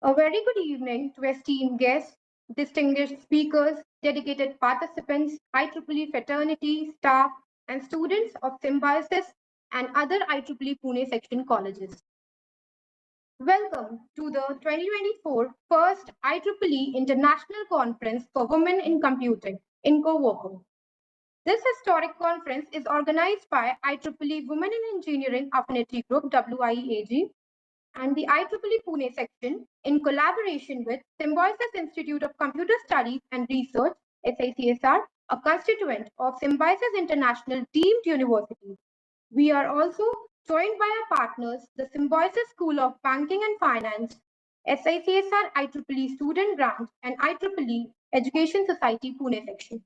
A very good evening to esteemed guests, distinguished speakers, dedicated participants, IEEE fraternity, staff, and students of Symbiosis and other IEEE Pune section colleges. Welcome to the 2024 first IEEE International Conference for Women in Computing, InCoWoCo. This historic conference is organized by IEEE Women in Engineering Affinity Group, WIEAG, and the IEEE Pune section in collaboration with Symbiosis Institute of Computer Studies and Research, SICSR, a constituent of Symbiosis International deemed university. We are also joined by our partners, the Symbiosis School of Banking and Finance, SICSR IEEE Student Grant, and IEEE Education Society Pune section.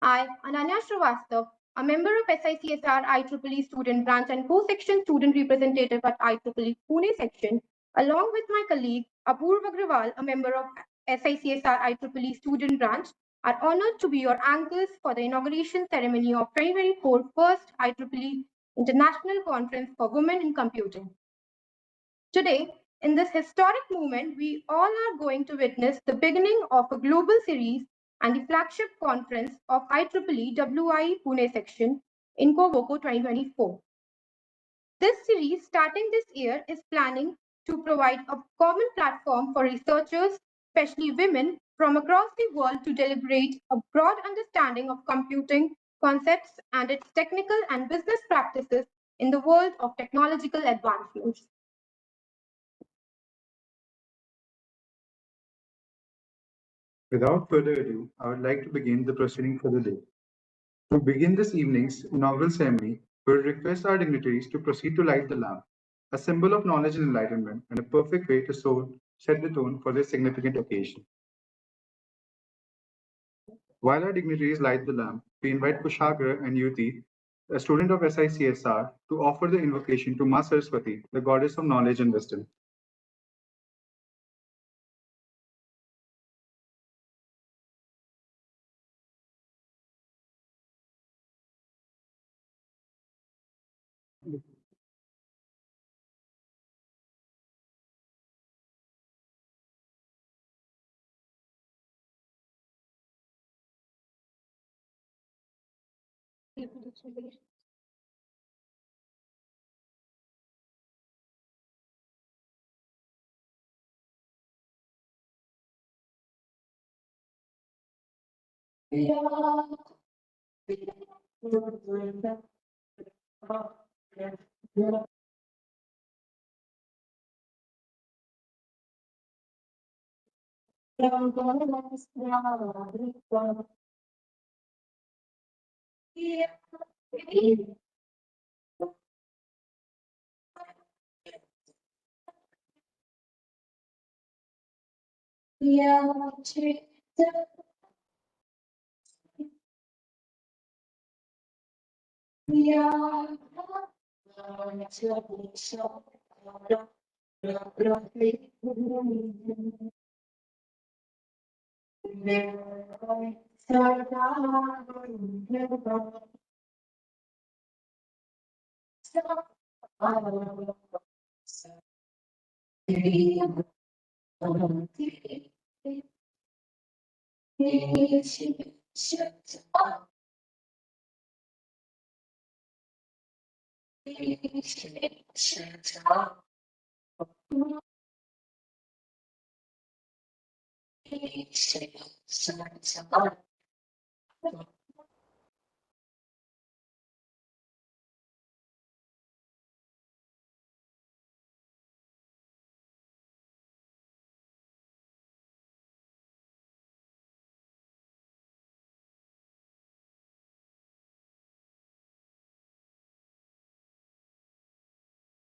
I, Ananya Srivastav, a member of SICSR IEEE Student Branch and co-section student representative at IEEE Pune section, along with my colleague Apurva Agrawal, a member of SICSR IEEE Student Branch, are honored to be your anchors for the inauguration ceremony of 2024 first IEEE International Conference for Women in Computing. Today, in this historic moment, we all are going to witness the beginning of a global series and the flagship conference of IEEE WIE Pune section InCoWoCo 2024. This series, starting this year, is planning to provide a common platform for researchers, especially women, from across the world to deliberate a broad understanding of computing concepts and its technical and business practices in the world of technological advancements. Without further ado, I would like to begin the proceeding for the day. To begin this evening's inaugural ceremony, we will request our dignitaries to proceed to light the lamp, a symbol of knowledge and enlightenment and a perfect way to set the tone for this significant occasion. While our dignitaries light the lamp, we invite Kushagra and Yuti, a student of SICSR, to offer the invocation to Ma Saraswati, the goddess of knowledge and wisdom.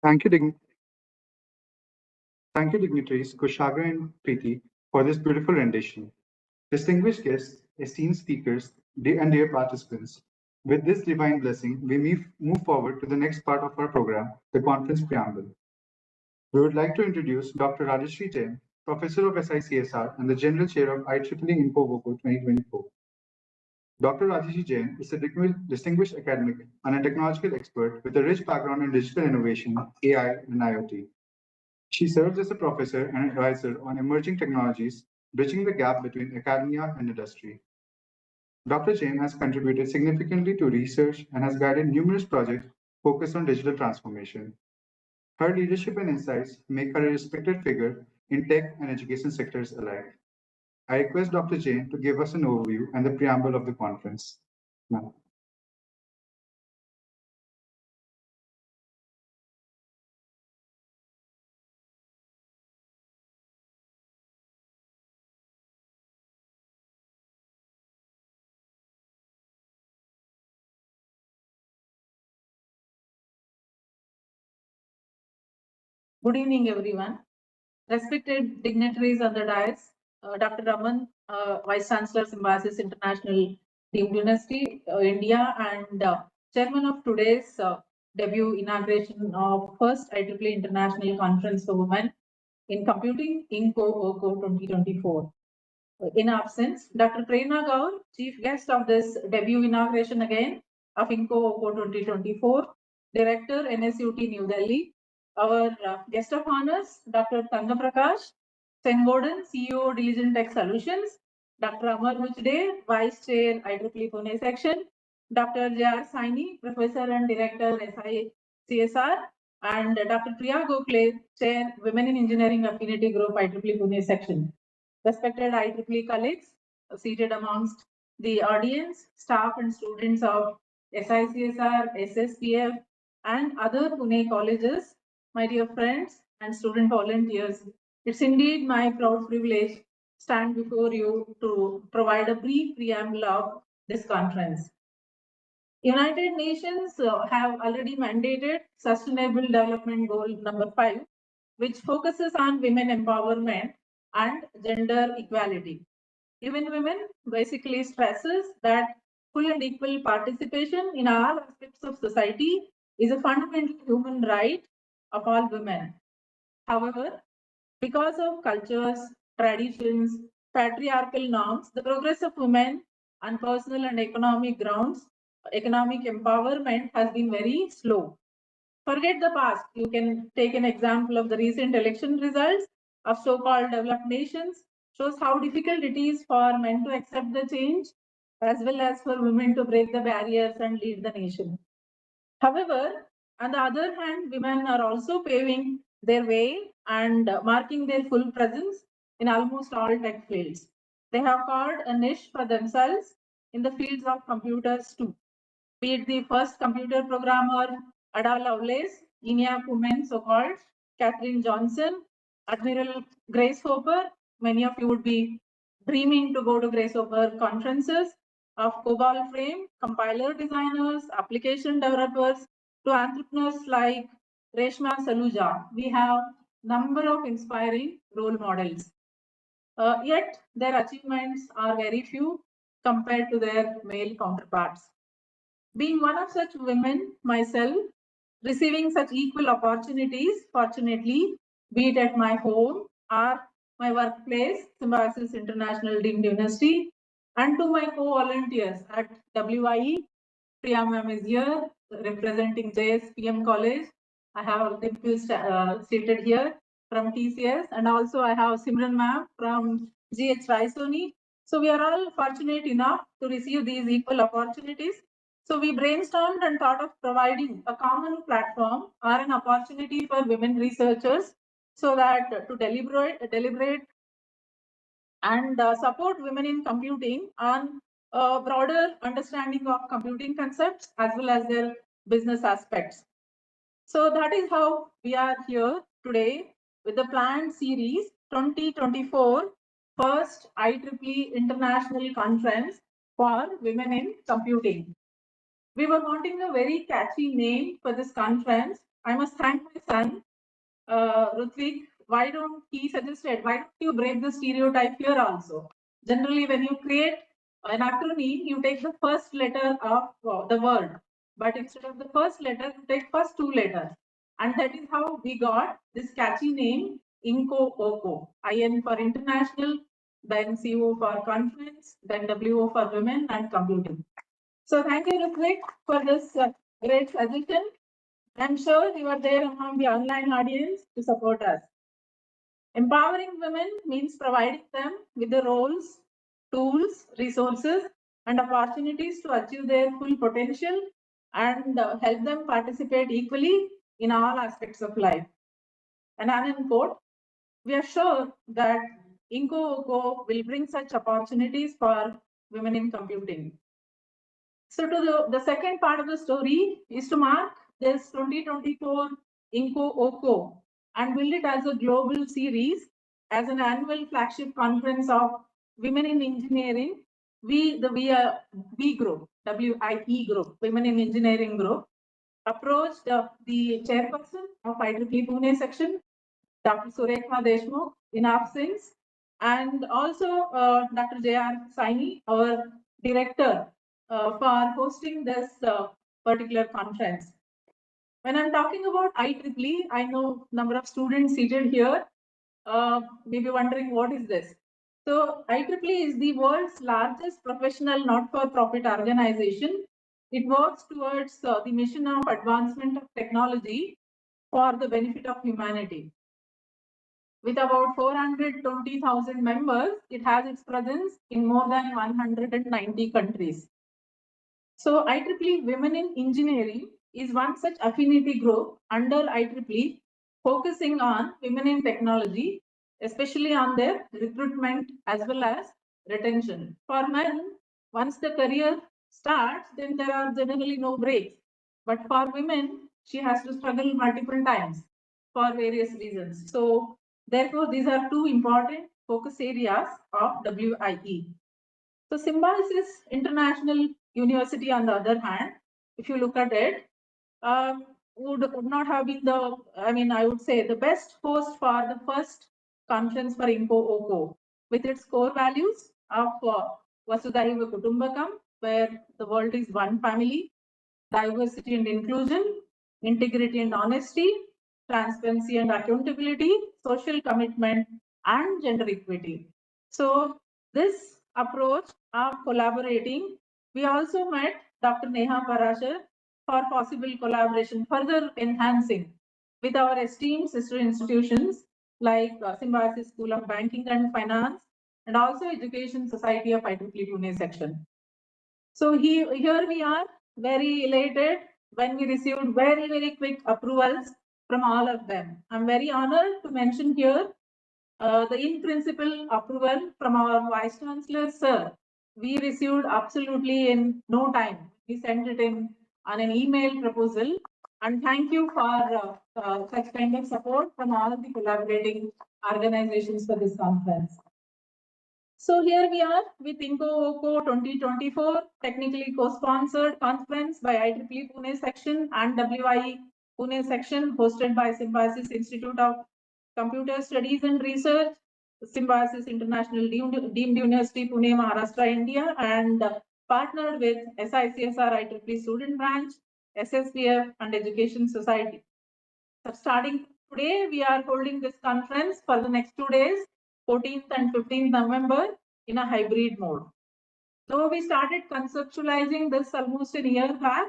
Thank you, dignitaries Kushagra and Preeti, for this beautiful rendition. Distinguished guests, esteemed speakers, and dear participants, with this divine blessing, we move forward to the next part of our program, the conference preamble. We would like to introduce Dr. Rajeshri Jain, Professor of SICSR and the General Chair of IEEE InCoWoCo 2024. Dr. Rajeshri Jain is a distinguished academic and a technological expert with a rich background in digital innovation, AI, and IoT. She serves as a professor and advisor on emerging technologies, bridging the gap between academia and industry. Dr. Jain has contributed significantly to research and has guided numerous projects focused on digital transformation. Her leadership and insights make her a respected figure in tech and education sectors alike. I request Dr. Jain to give us an overview and the preamble of the conference. Now. Good evening, everyone. Respected dignitaries on the dais, Dr. Raman, Vice Chancellor, Symbiosis International Deemed University, India, and Chairman of today's debut inauguration of first IEEE International Conference for Women in Computing, InCoWoCo 2024. In absence, Dr. Prerna Gaur, Chief Guest of this debut inauguration again of InCoWoCo 2024, Director, NSUT New Delhi. Our guest of honors, Dr. Tanga Prakash, Sengodan, CEO, Diligent Tech Solutions, Dr. Amar Mujde, Vice Chair, IEEE Pune Section, Dr. J.R. Saini, Professor and Director, SI CSR, and Dr. Priya Gokhale, Chair, Women in Engineering Affinity Group, IEEE Pune Section. Respected IEEE colleagues seated amongst the audience, staff and students of SICSR, SSPF, and other Pune colleges, my dear friends and student volunteers, it's indeed my proud privilege to stand before you to provide a brief preamble of this conference. United Nations have already mandated Sustainable Development Goal number 5, which focuses on women empowerment and gender equality. Even women basically stresses that full and equal participation in all aspects of society is a fundamental human right of all women. However, because of cultures, traditions, patriarchal norms, the progress of women on personal and economic grounds, economic empowerment has been very slow. Forget the past. You can take an example of the recent election results of so-called developed nations, shows how difficult it is for men to accept the change, as well as for women to break the barriers and lead the nation. However, on the other hand, women are also paving their way and marking their full presence in almost all tech fields. They have carved a niche for themselves in the fields of computers too. Be it the first computer programmer, Ada Lovelace, ENIAC woman, so-called, Catherine Johnson, Admiral Grace Hopper. Many of you would be dreaming to go to Grace Hopper conferences, of COBOL frame, compiler designers, application developers, to entrepreneurs like Reshma Saluja. We have number of inspiring role models. Yet their achievements are very few compared to their male counterparts. Being one of such women myself, receiving such equal opportunities, fortunately, be it at my home or my workplace, Symbiosis International Deemed University, and to my co-volunteers at WIE, Priya ma'am is here representing JSPM College. I have Dimple seated here from TCS, and also I have Simran ma'am from GH Raisoni. So we are all fortunate enough to receive these equal opportunities. So we brainstormed and thought of providing a common platform or an opportunity for women researchers so that to deliberate and support women in computing on a broader understanding of computing concepts as well as their business aspects. So that is how we are here today with the planned series 2024 first IEEE International Conference for Women in Computing. We were wanting a very catchy name for this conference. I must thank my son, Rutvik. Why don't he suggested, why don't you break the stereotype here also? Generally, when you create an acronym, you take the first letter of the word. But instead of the first letter, you take first two letters. And that is how we got this catchy name, InCoWoCo. IN for international, then CO for conference, then WO for women and computing. So thank you, Rutvik, for this great suggestion. I'm sure you are there among the online audience to support us. Empowering women means providing them with the roles, tools, resources, and opportunities to achieve their full potential and help them participate equally in all aspects of life. And in quote, we are sure that InCoWoCo will bring such opportunities for women in computing. So to the second part of the story is to mark this 2024 InCoWoCo and build it as a global series as an annual flagship conference of women in engineering. We group, WIE group, Women in Engineering group, approached the chairperson of IEEE Pune section, Dr. Surekha Deshmukh, in absence, and also Dr. J.R. Saini, our director, for hosting this particular conference. When I'm talking about IEEE, I know number of students seated here may be wondering what is this. So IEEE is the world's largest professional not-for-profit organization. It works towards the mission of advancement of technology for the benefit of humanity. With about 420,000 members, it has its presence in more than 190 countries. So IEEE Women in Engineering is one such affinity group under IEEE focusing on women in technology, especially on their recruitment as well as retention. For men, once the career starts, then there are generally no breaks. But for women, she has to struggle multiple times for various reasons. So therefore, these are two important focus areas of WIE. So Symbiosis International University, on the other hand, if you look at it, would not have been the, I would say the best host for the first conference for InCoWoCo with its core values of Vasudhaiva Kutumbakam, where the world is one family, diversity and inclusion, integrity and honesty, transparency and accountability, social commitment, and gender equity. So this approach of collaborating, we also met Dr. Neha Parashar for possible collaboration, further enhancing with our esteemed sister institutions like Symbiosis School of Banking and Finance, and also Education Society of IEEE Pune section. So here we are, very elated when we received very, very quick approvals from all of them. I'm very honored to mention here the in-principle approval from our Vice Chancellor, sir. We received absolutely in no time. We sent it in on an email proposal. And thank you for such kind of support from all the collaborating organizations for this conference. So here we are with InCoWoCo 2024, technically co-sponsored conference by IEEE Pune section and WIE Pune section, hosted by Symbiosis Institute of Computer Studies and Research, Symbiosis International Deemed University, Pune, Maharashtra, India, and partnered with SICSR IEEE Student Branch, SSPF, and Education Society. So starting today, we are holding this conference for the next 2 days, 14th and 15th November, in a hybrid mode. So we started conceptualizing this almost a year back.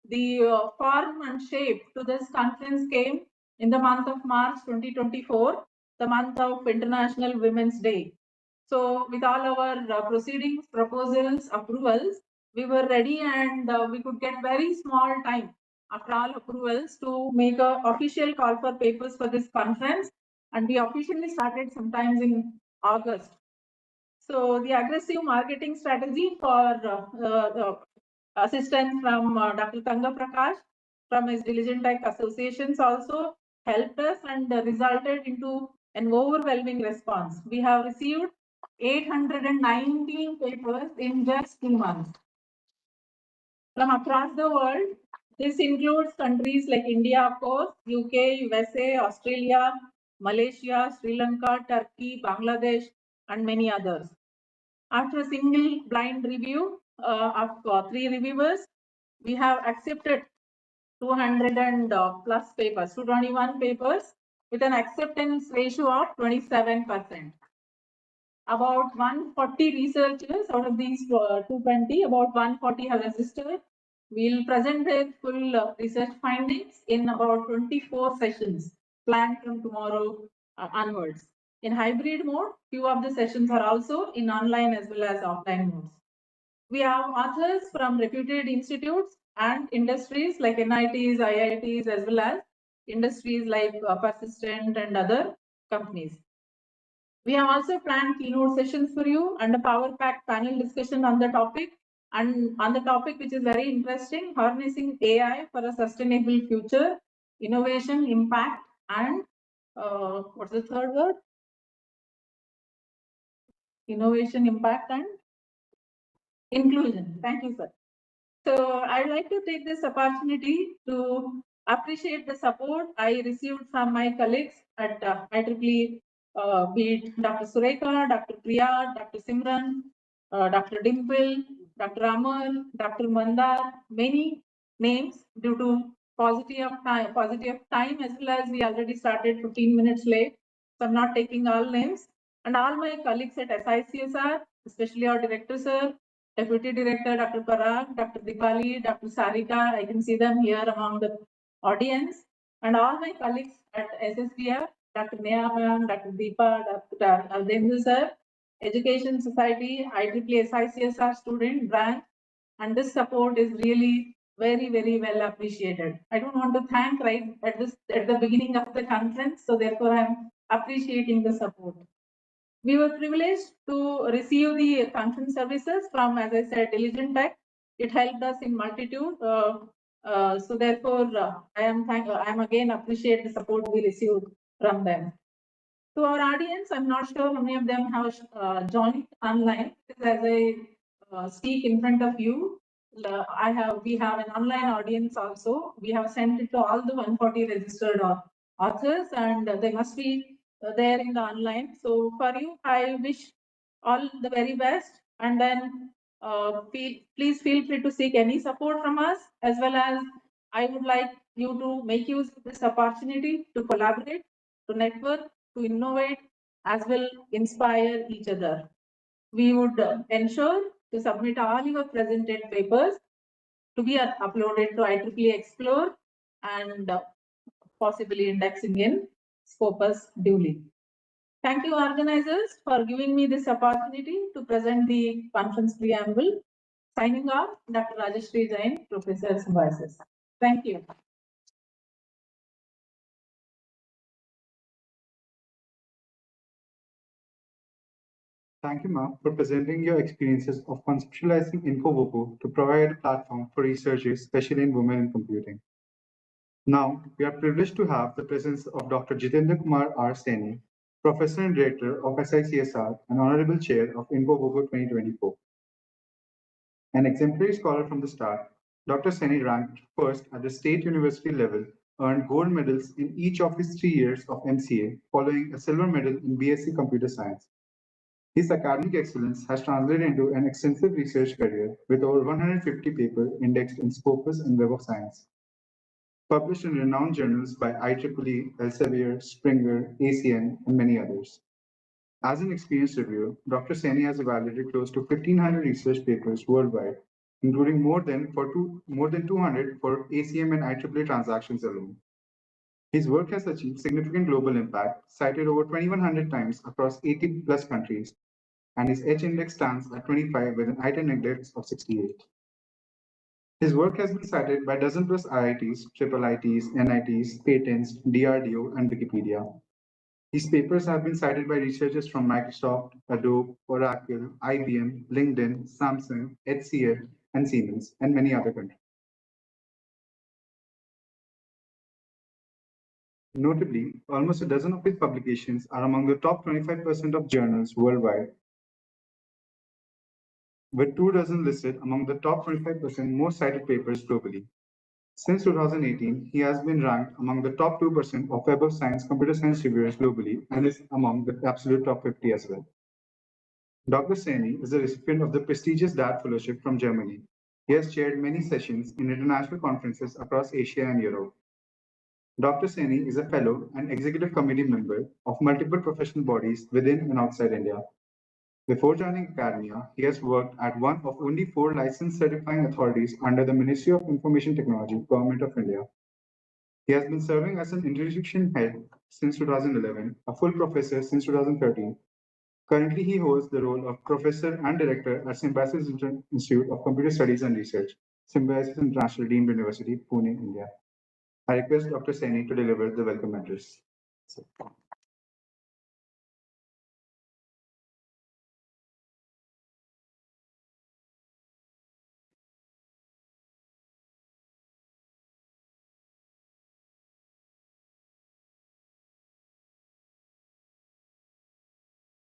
The form and shape to this conference came in the month of March 2024, the month of International Women's Day. So with all our proceedings, proposals, approvals, we were ready, and we could get very small time after all approvals to make an official call for papers for this conference. And we officially started sometimes in August. So the aggressive marketing strategy for assistance from Dr. Tanga Prakash from his Diligent Tech Associations also helped us and resulted into an overwhelming response. We have received 819 papers in just 2 months. From across the world, this includes countries like India, of course, UK, USA, Australia, Malaysia, Sri Lanka, Turkey, Bangladesh, and many others. After a single blind review of 3 reviewers, we have accepted 200 and plus papers, 221 papers, with an acceptance ratio of 27%. About 140 researchers out of these 220, about 140 have registered. We'll present their full research findings in about 24 sessions planned from tomorrow onwards. in hybrid mode. Few of the sessions are also in online as well as offline modes. We have authors from reputed institutes and industries like NITs, IITs, as well as industries like Persistent and other companies. We have also planned keynote sessions for you and a power-packed panel discussion on the topic. And on the topic, which is very interesting, harnessing AI for a sustainable future, innovation, impact, and what's the third word? Innovation, impact, and inclusion. Thank you, sir. So I'd like to take this opportunity to appreciate the support I received from my colleagues at IEEE, be it Dr. Surekha, Dr. Priya, Dr. Simran, Dr. Dimple, Dr. Amar, Dr. Mandar, many names due to paucity of time, as well as we already started 15 minutes late. So I'm not taking all names. And all my colleagues at SICSR, especially our director, sir, Deputy Director Dr. Parag, Dr. Dipali, Dr. Sarika, I can see them here among the audience, and all my colleagues at SSBR, Dr. Neha ma'am, Dr. Deepa, Dr. Ardendra sir, Education Society, IEEE SICSR student branch, and this support is really very, very well appreciated. I don't want to thank right at the beginning of the conference, so therefore I'm appreciating the support. We were privileged to receive the conference services from, as I said, Diligent Tech. It helped us in multitude. So therefore, I am again appreciate the support we received from them. To our audience, I'm not sure how many of them have joined online, because as I speak in front of you, we have an online audience also. We have sent it to all the 140 registered authors, and they must be there in the online. So for you, I wish all the very best, and then please feel free to seek any support from us, as well as I would like you to make use of this opportunity to collaborate, to network, to innovate, as well inspire each other. We would ensure to submit all your presented papers to be uploaded to IEEE Explore and possibly indexing in Scopus duly. Thank you, organizers, for giving me this opportunity to present the conference preamble. Signing off, Dr. Rajeshri Jain, Professor Symbiosis. Thank you. Thank you, ma'am, for presenting your experiences of conceptualizing InCoWoCo to provide a platform for researchers, especially in women in computing. Now, we are privileged to have the presence of Dr. Jitendra Kumar R. Saini, Professor and Director of SICSR and Honorable Chair of InCoWoCo 2024. An exemplary scholar from the start, Dr. Saini ranked first at the state university level, earned gold medals in each of his 3 years of MCA, following a silver medal in BSc Computer Science. His academic excellence has translated into an extensive research career with over 150 papers indexed in Scopus and Web of Science, published in renowned journals by IEEE, Elsevier, Springer, ACN, and many others. As an experienced reviewer, Dr. Saini has evaluated close to 1,500 research papers worldwide, including more than 200 for ACM and IEEE transactions alone. His work has achieved significant global impact, cited over 2,100 times across 80 plus countries, and his H index stands at 25 with an item index of 68. His work has been cited by dozen plus IITs, IIITs, NITs, patents, DRDO, and Wikipedia. These papers have been cited by researchers from Microsoft, Adobe, Oracle, IBM, LinkedIn, Samsung, HCL, and Siemens, and many other countries. Notably, almost a dozen of his publications are among the top 25% of journals worldwide, with 2 dozen listed among the top 25% most cited papers globally. Since 2018, he has been ranked among the top 2% of Web of Science computer science reviewers globally and is among the absolute top 50 as well. Dr. Saini is a recipient of the prestigious DAT Fellowship from Germany. He has chaired many sessions in international conferences across Asia and Europe. Dr. Saini is a fellow and executive committee member of multiple professional bodies within and outside India. Before joining academia, he has worked at one of only 4 licensed certifying authorities under the Ministry of Information Technology, Government of India. He has been serving as an introduction head since 2011, a full professor since 2013. Currently, he holds the role of professor and director at Symbiosis Institute of Computer Studies and Research, Symbiosis International Deemed University, Pune, India. I request Dr. Saini to deliver the welcome address.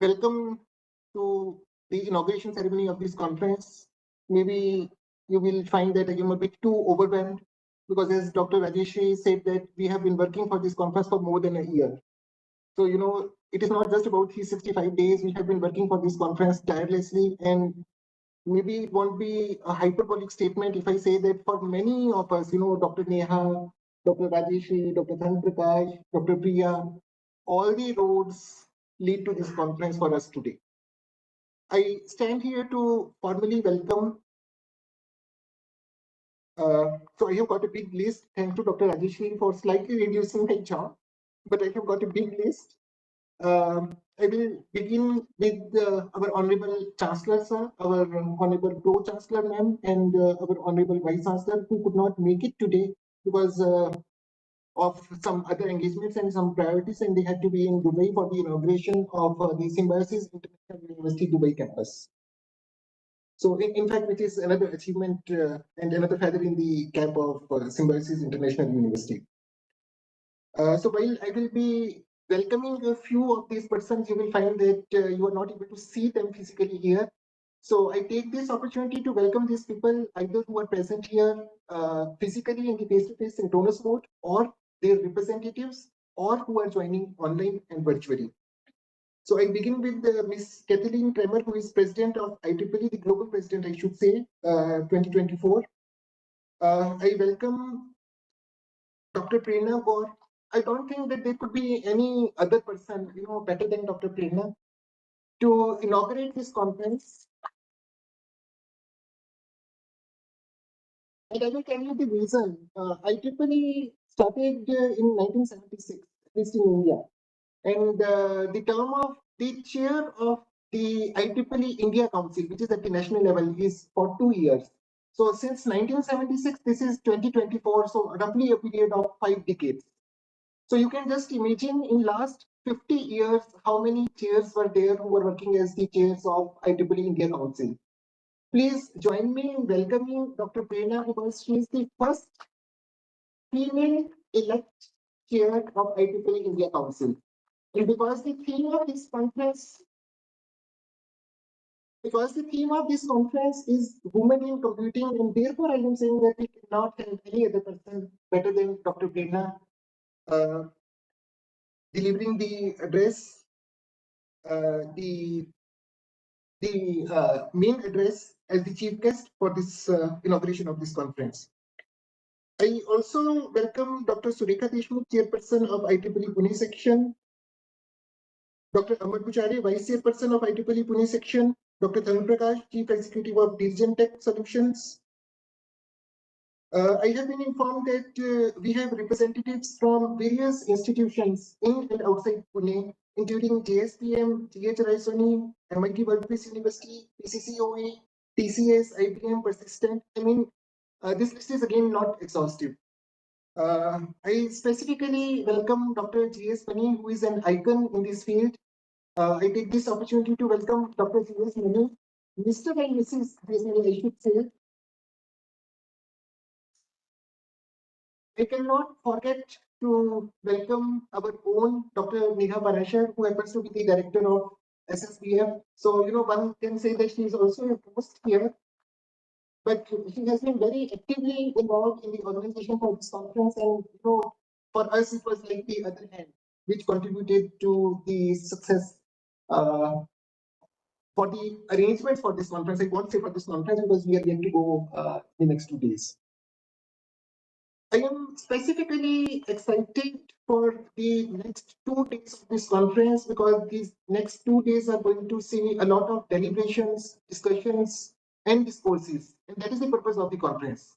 Welcome to the inauguration ceremony of this conference. Maybe you will find that I'm a bit too overwhelmed because, as Dr. Rajesh said, that we have been working for this conference for more than a year. So, it is not just about 365 days. We have been working for this conference tirelessly, and maybe it won't be a hyperbolic statement if I say that for many of us, Dr. Neha, Dr. Rajesh, Dr. Dhan Prakash, Dr. Priya, all the roads lead to this conference for us today. I stand here to formally welcome. So I have got a big list. Thanks to Dr. Rajeshri for slightly reducing my job, but I have got a big list. I will begin with our Honorable Chancellor, sir, our Honorable Pro Chancellor, ma'am, and our Honorable Vice Chancellor, who could not make it today because of some other engagements and some priorities, and they had to be in Dubai for the inauguration of the Symbiosis International University Dubai campus. So, in fact, which is another achievement and another feather in the cap of Symbiosis International University. So while I will be welcoming a few of these persons, you will find that you are not able to see them physically here. So I take this opportunity to welcome these people, either who are present here physically in the face-to-face synchronous mode, or their representatives, or who are joining online and virtually. So I begin with Ms. Kathleen Kremer, who is president of IEEE, the global president, I should say, 2024. I welcome Dr. Prerna Gaur. I don't think that there could be any other person, better than Dr. Prerna to inaugurate this conference. And I will tell you the reason. IEEE started in 1976, at least in India. And the term of the chair of the IEEE India Council, which is at the national level, is for 2 years. So since 1976, this is 2024, so roughly a period of 5 decades. So you can just imagine in last 50 years, how many chairs were there who were working as the chairs of IEEE India Council. Please join me in welcoming Dr. Prerna because she is the first female elect chair of IEEE India Council. And because the theme of this conference is women in computing, and therefore I am saying that we cannot have any other person better than Dr. Prerna delivering the address, the main address as the chief guest for this inauguration of this conference. I also welcome Dr. Surekha Deshmukh, chairperson of IEEE Pune section, Dr. Amar Puchare, vice chairperson of IEEE Pune section, Dr. Dhan Prakash, chief executive of Digigen Tech Solutions. I have been informed that we have representatives from various institutions in and outside Pune, including JSPM, GH Raisoni, MIT World Peace University, PCCOE, TCS, IBM, Persistent. I mean, this list is again not exhaustive. I specifically welcome Dr. G.S. Pani, who is an icon in this field. I take this opportunity to welcome Dr. G.S. Pani, Mr. and Mrs. I should say. I cannot forget to welcome our own Dr. Neha Parashar, who happens to be the director of SSBF. So, one can say that she is also a host here, but she has been very actively involved in the organization for this conference. And, for us, it was like the other hand, which contributed to the success for the arrangements for this conference. I won't say for this conference because we are going to go the next 2 days. I am specifically excited for the next 2 days of this conference because these next 2 days are going to see a lot of deliberations, discussions, and discourses. And that is the purpose of the conference.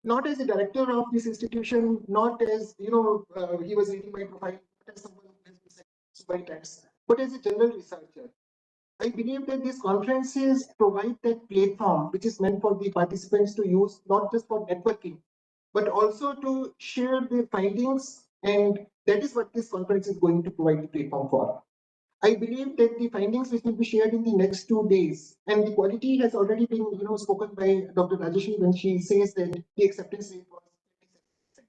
not as a director of this institution, not as, he was reading my profile, not as someone who has been second by tax, but as a general researcher. I believe that these conferences provide that platform which is meant for the participants to use, not just for networking, but also to share their findings. And that is what this conference is going to provide the platform for. I believe that the findings which will be shared in the next 2 days, and the quality has already been, spoken by Dr. Rajeshri when she says that the acceptance rate was 57%.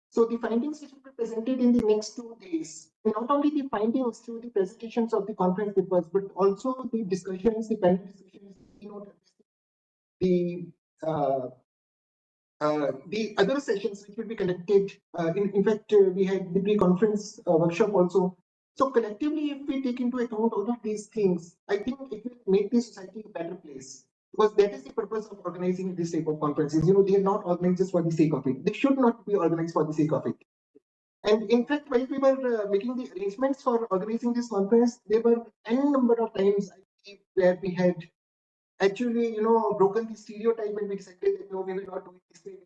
So the findings which will be presented in the next 2 days, not only the findings through the presentations of the conference papers, but also the discussions, the panel discussions, the uh, the other sessions which will be conducted. In fact, we had the pre-conference workshop also. So collectively, if we take into account all of these things, I think it will make the society a better place. Because that is the purpose of organizing this type of conferences. They are not organized just for the sake of it. They should not be organized for the sake of it. And in fact, while we were making the arrangements for organizing this conference, there were n number of times, I believe, where we had actually, broken the stereotype and we decided that no, we will not do it this way,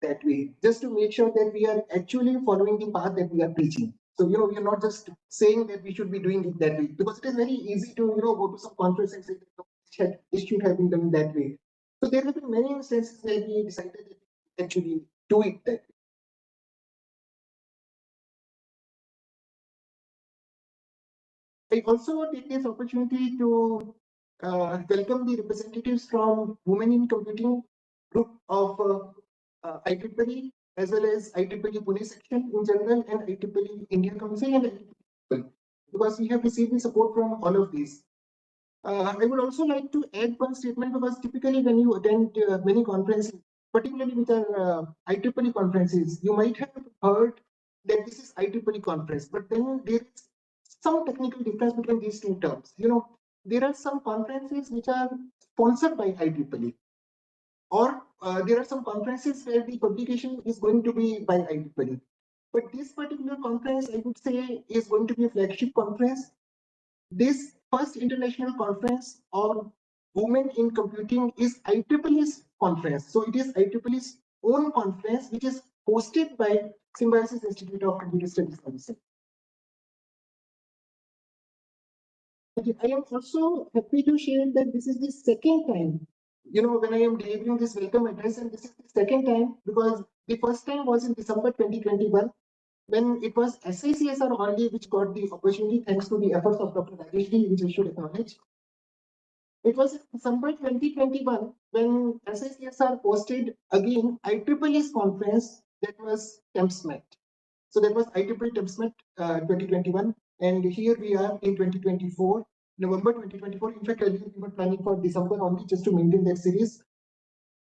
that way, just to make sure that we are actually following the path that we are preaching. So, we are not just saying that we should be doing it that way, because it is very easy to, go to some conference and say that no, this should have been done that way. So there have been many instances where we decided that we actually do it that way. I also take this opportunity to welcome the representatives from Women in Computing group of IEEE, as well as IEEE Pune section in general, and IEEE India Council, and IEEE, because we have received the support from all of these. I would also like to add one statement, because typically when you attend many conferences, particularly with our IEEE conferences, you might have heard that this is IEEE conference, but then there is some technical difference between these two terms. There are some conferences which are sponsored by IEEE, or there are some conferences where the publication is going to be by IEEE. But this particular conference, I would say, is going to be a flagship conference. This first international conference on women in computing is IEEE's conference. So it is IEEE's own conference, which is hosted by Symbiosis Institute of Computer Studies Council. I am also happy to share that this is the second time, when I am delivering this welcome address, and this is the second time, because the first time was in December 2021, when it was SICSR only which got the opportunity, thanks to the efforts of Dr. Rajeshri, which I should acknowledge. It was in December 2021 when SICSR hosted again IEEE's conference, that was TempsMet. So that was IEEE TempsMet 2021, and here we are in 2024, November 2024. In fact, earlier we were planning for December only, just to maintain that series.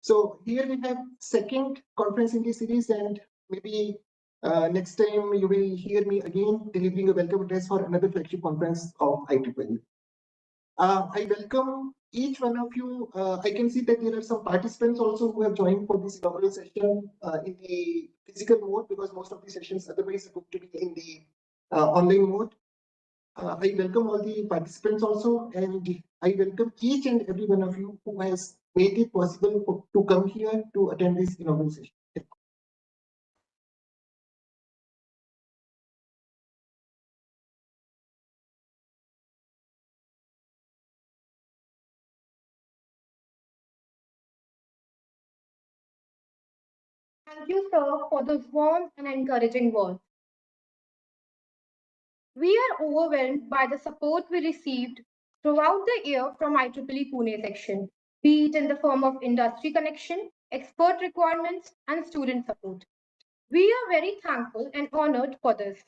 So here we have second conference in this series, and maybe next time you will hear me again delivering a welcome address for another flagship conference of IEEE. I welcome each one of you. I can see that there are some participants also who have joined for this inaugural session in the physical mode, because most of the sessions otherwise are going to be in the online mode. I welcome all the participants also, and I welcome each and every one of you who has made it possible to come here to attend this inaugural session. Thank you, sir, for those warm and encouraging words. We are overwhelmed by the support we received throughout the year from IEEE Pune section, be it in the form of industry connection, expert requirements, and student support. We are very thankful and honored for this.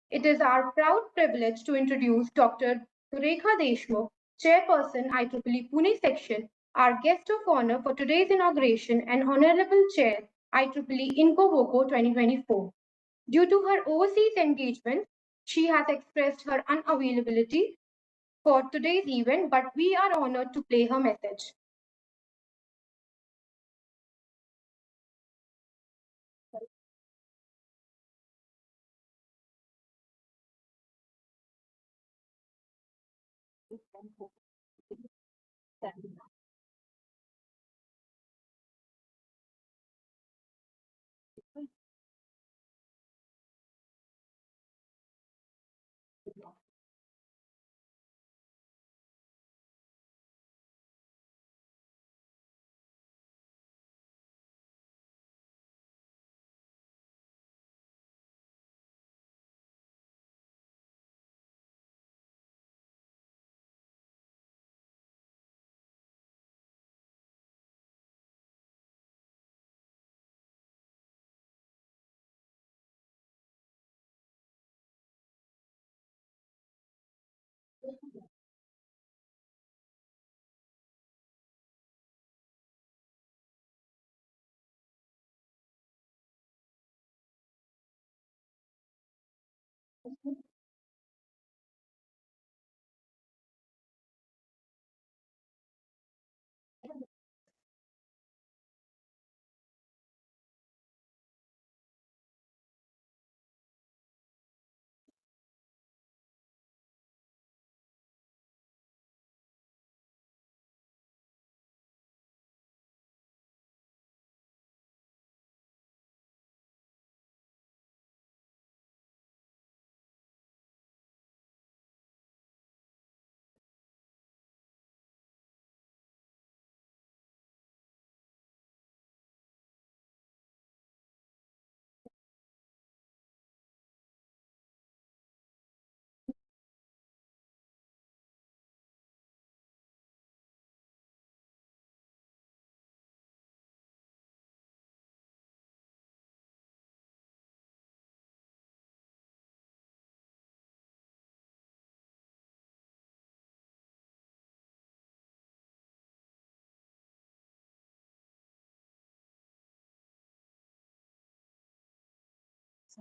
It is our proud privilege to introduce Dr. Surekha Deshmukh, Chairperson IEEE Pune section, our guest of honor for today's inauguration and Honorable Chair IEEE InCoWoCo 2024. Due to her overseas engagement, she has expressed her unavailability for today's event, but we are honored to play her message.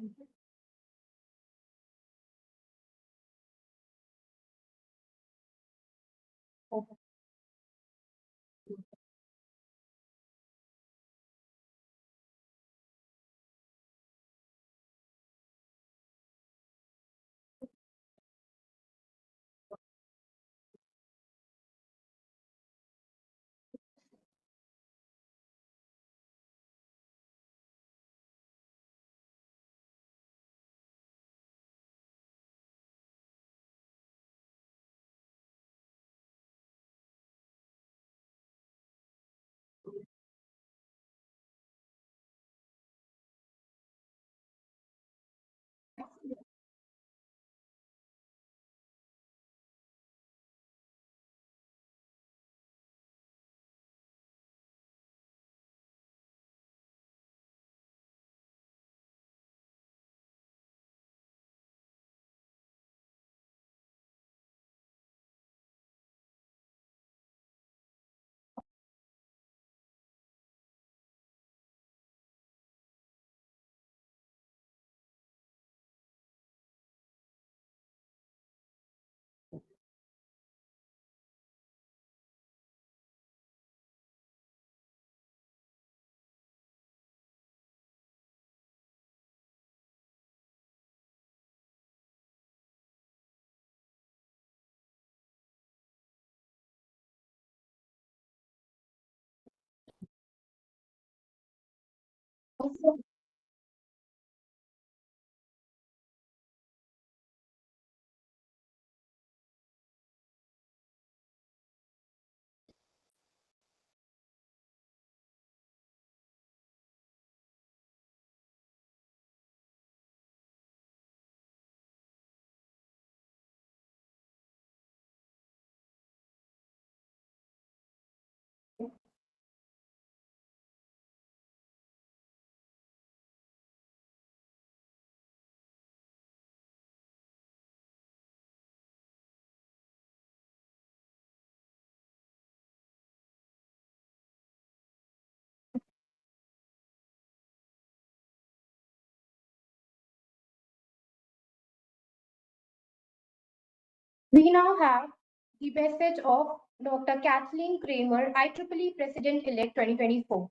We now have the message of Dr. Kathleen Kramer, IEEE President-elect 2024.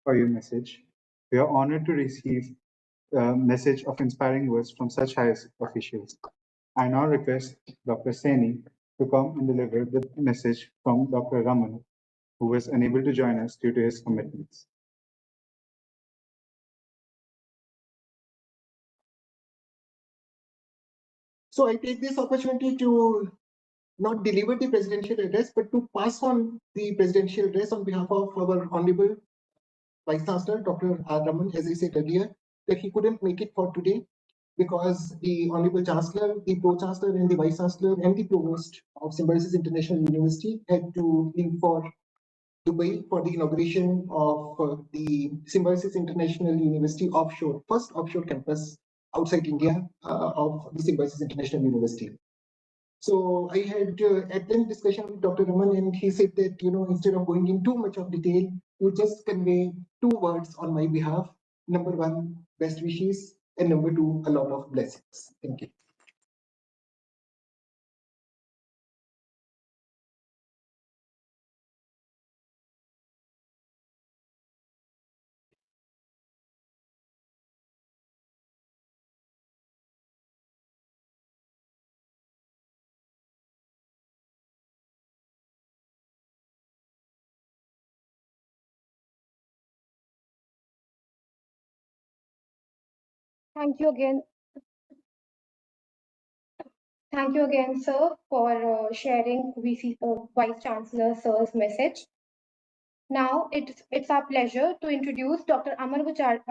for your message. We are honored to receive a message of inspiring words from such high officials. I now request Dr. Saini to come and deliver the message from Dr. Raman, who was unable to join us due to his commitments. So I take this opportunity to not deliver the presidential address, but to pass on the presidential address on behalf of our Honorable Vice Chancellor, Dr. R. Raman, as I said earlier, that he couldn't make it for today because the Honorable Chancellor, the Pro Chancellor, and the Vice Chancellor, and the Provost of Symbiosis International University had to leave for Dubai for the inauguration of the Symbiosis International University offshore, first offshore campus outside India of the Symbiosis International University. So I had at length discussion with Dr. Raman, and he said that, instead of going in too much of detail, you just convey 2 words on my behalf. Number 1, best wishes, and number 2, a lot of blessings. Thank you. Thank you again. Thank you again, sir, for sharing Vice Chancellor Sir's message. Now it's our pleasure to introduce Dr. Amar Gujare,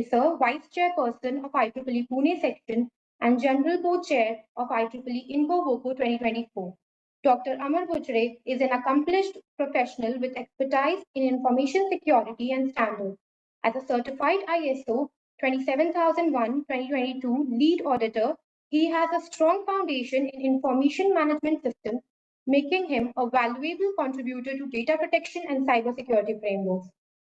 sir, Vice Chairperson of IEEE Pune Section and General Board Chair of IEEE InCoWoCo 2024. Dr. Amar Gujare is an accomplished professional with expertise in information security and standards. As a certified ISO 27001-2022 lead auditor, he has a strong foundation in information management systems, making him a valuable contributor to data protection and cybersecurity frameworks.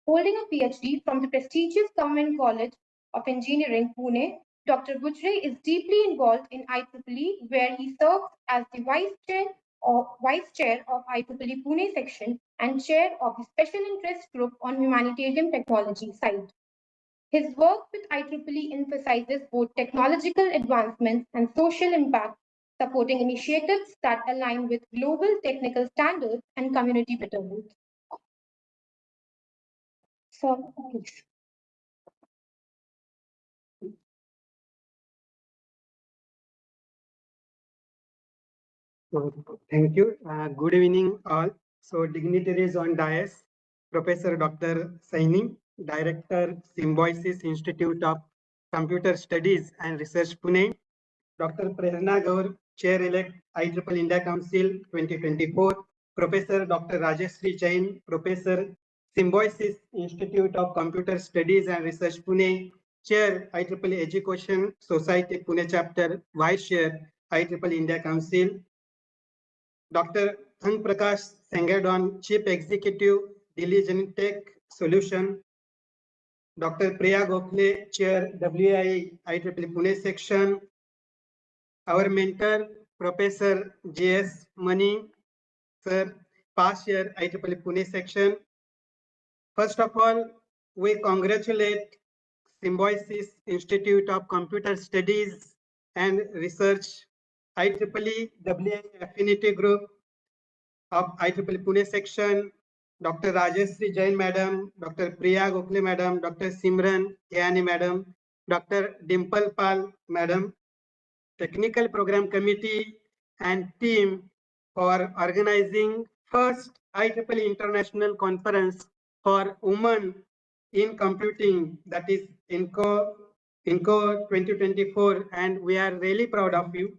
Holding a PhD from the prestigious Government College of Engineering, Pune, Dr. Gujare is deeply involved in IEEE, where he serves as the Vice Chair of IEEE Pune Section and Chair of the Special Interest Group on Humanitarian Technology site. His work with IEEE emphasizes both technological advancements and social impact, supporting initiatives that align with global technical standards and community betterment. So, please. Thank you. Good evening, all. So, dignitaries on dais, Professor Dr. Saini, Director, Symbiosis Institute of Computer Studies and Research, Pune, Dr. Prerna Gaur, Chair-elect IEEE India Council 2024, Professor Dr. Rajeshri Jain, Professor, Symbiosis Institute of Computer Studies and Research, Pune, Chair, IEEE Education Society, Pune Chapter, Vice Chair, IEEE India Council, Dr. Thang Prakash Sangadon, Chief Executive, Delhi Genentech Solution, Dr. Priya Gokhale, Chair, WIE IEEE Pune Section, our mentor, Professor J.S. Mani, Sir, past year IEEE Pune Section. First of all, we congratulate Symbiosis Institute of Computer Studies and Research, IEEE WIE Affinity Group of IEEE Pune Section, Dr. Rajeshri Jain Madam, Dr. Priya Gokhale Madam, Dr. Simran Kayani Madam, Dr. Dimple Pal Madam, Technical Program Committee and team for organizing first IEEE International Conference for Women in Computing, that is InCo 2024, and we are really proud of you.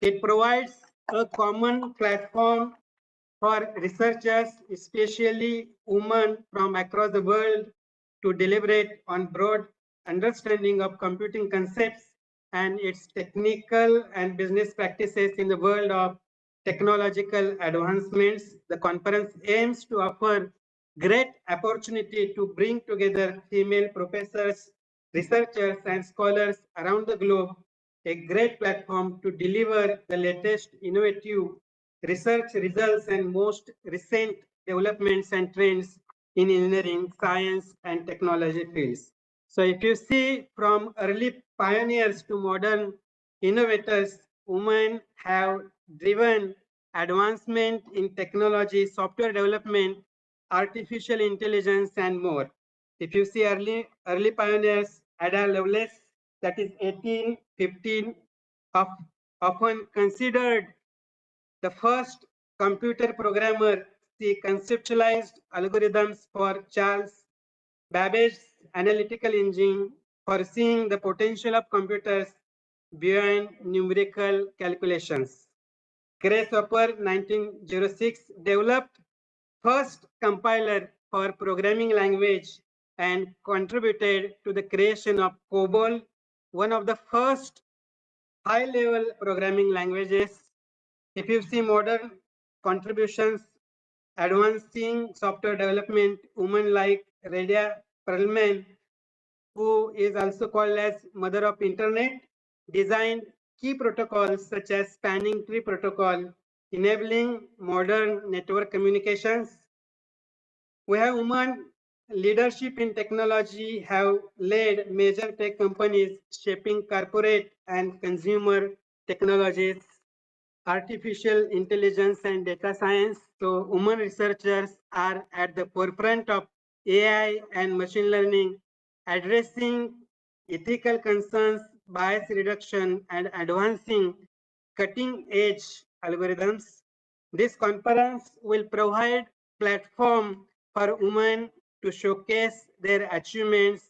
It provides a common platform for researchers, especially women from across the world, to deliberate on broad understanding of computing concepts and its technical and business practices in the world of technological advancements. The conference aims to offer great opportunity to bring together female professors, researchers, and scholars around the globe, a great platform to deliver the latest innovative research results and most recent developments and trends in engineering, science, and technology fields. So if you see from early pioneers to modern innovators, women have driven advancement in technology, software development, artificial intelligence, and more. If you see early pioneers, Ada Lovelace, that is 1815, often considered the first computer programmer. She conceptualized algorithms for Charles Babbage's analytical engine, foreseeing the potential of computers beyond numerical calculations. Grace Hopper, 1906, developed first compiler for programming language and contributed to the creation of COBOL, one of the first high-level programming languages. If you see modern contributions, advancing software development, women like Radia Perlman, who is also called as mother of internet, designed key protocols such as spanning tree protocol, enabling modern network communications. We have women leadership in technology have led major tech companies shaping corporate and consumer technologies, artificial intelligence and data science. So women researchers are at the forefront of AI and machine learning, addressing ethical concerns, bias reduction, and advancing cutting edge algorithms. This conference will provide platform for women to showcase their achievements,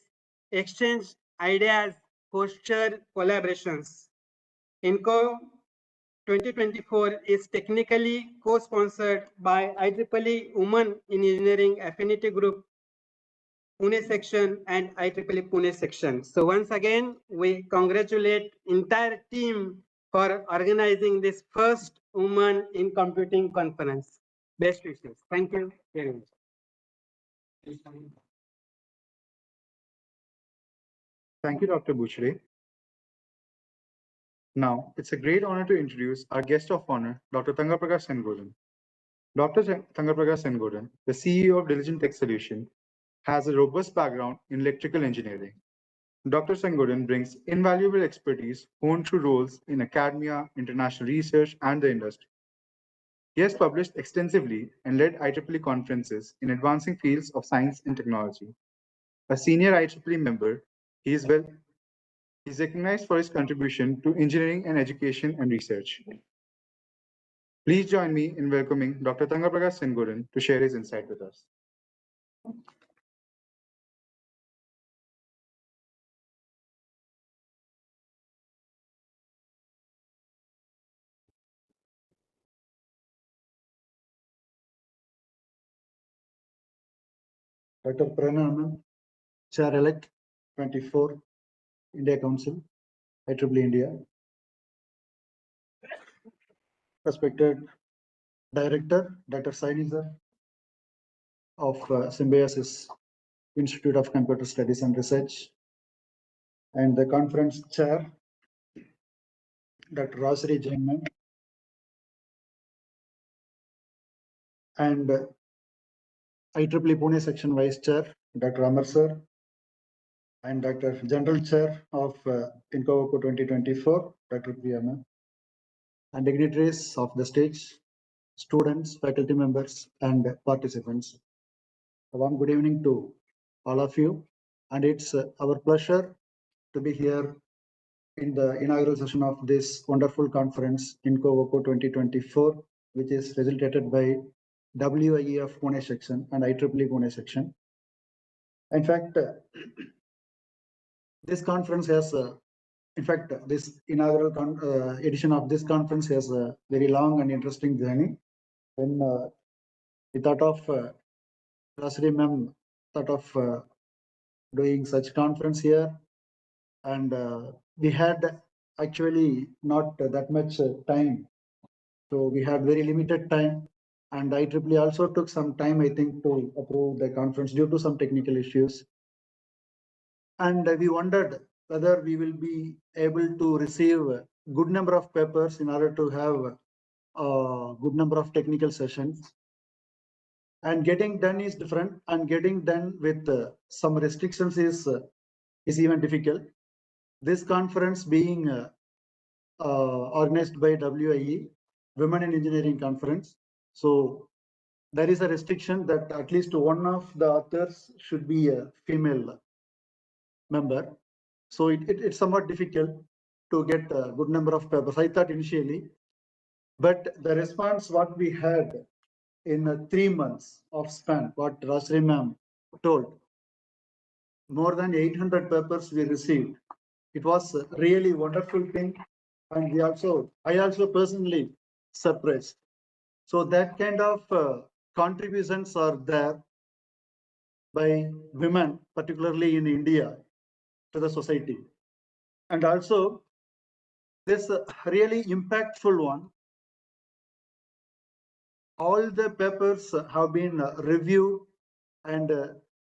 exchange ideas, foster collaborations. INCO 2024 is technically co-sponsored by IEEE Women in Engineering Affinity Group, Pune section and IEEE Pune section. So once again, we congratulate entire team for organizing this first Women in Computing conference. Best wishes. Thank you very much. Thank you, Dr. Bouchre. Now, it's a great honor to introduce our guest of honor, Dr. Tangaprakash Sengodan. Dr. Tangaprakash Sengodan, the CEO of Diligent Tech Solution, has a robust background in electrical engineering. Dr. Sengodan brings invaluable expertise honed through roles in academia, international research, and the industry. He has published extensively and led IEEE conferences in advancing fields of science and technology. A senior IEEE member, he is recognized for his contribution to engineering and education and research. Please join me in welcoming Dr. Tangaprakash Sengodan to share his insight with us. Dr. Pranam, Chair-elect 24, India Council, IEEE India. Respected Director, Dr. Saini sir, of Symbiosis Institute of Computer Studies and Research, and the conference chair, Dr. Rosary Jainman, and IEEE Pune Section Vice Chair, Dr. Amar sir, and Dr. General Chair of InCoWoCo 2024, Dr. Priyama, and dignitaries of the stage, students, faculty members, and participants. A warm good evening to all of you. And it's our pleasure to be here in the inaugural session of this wonderful conference, InCoWoCo 2024, which is facilitated by WIE of Pune section and IEEE Pune section. In fact, this conference has, this inaugural edition of this conference has a very long and interesting journey. When we thought of Rosary ma'am thought of doing such conference here, and we had actually not that much time, so we had very limited time, and IEEE also took some time, I think, to approve the conference due to some technical issues, and we wondered whether we will be able to receive a good number of papers in order to have a good number of technical sessions. And getting done is different, and getting done with some restrictions is even difficult. This conference being organized by WIE, Women in Engineering Conference. So there is a restriction that at least one of the authors should be a female member. So it's somewhat difficult to get a good number of papers, I thought initially. But the response what we had in 3 months of span, what Rajri ma'am told, more than 800 papers we received. It was a really wonderful thing. And I also personally surprised. So that kind of contributions are there by women, particularly in India, to the society. And also this really impactful one, all the papers have been reviewed, and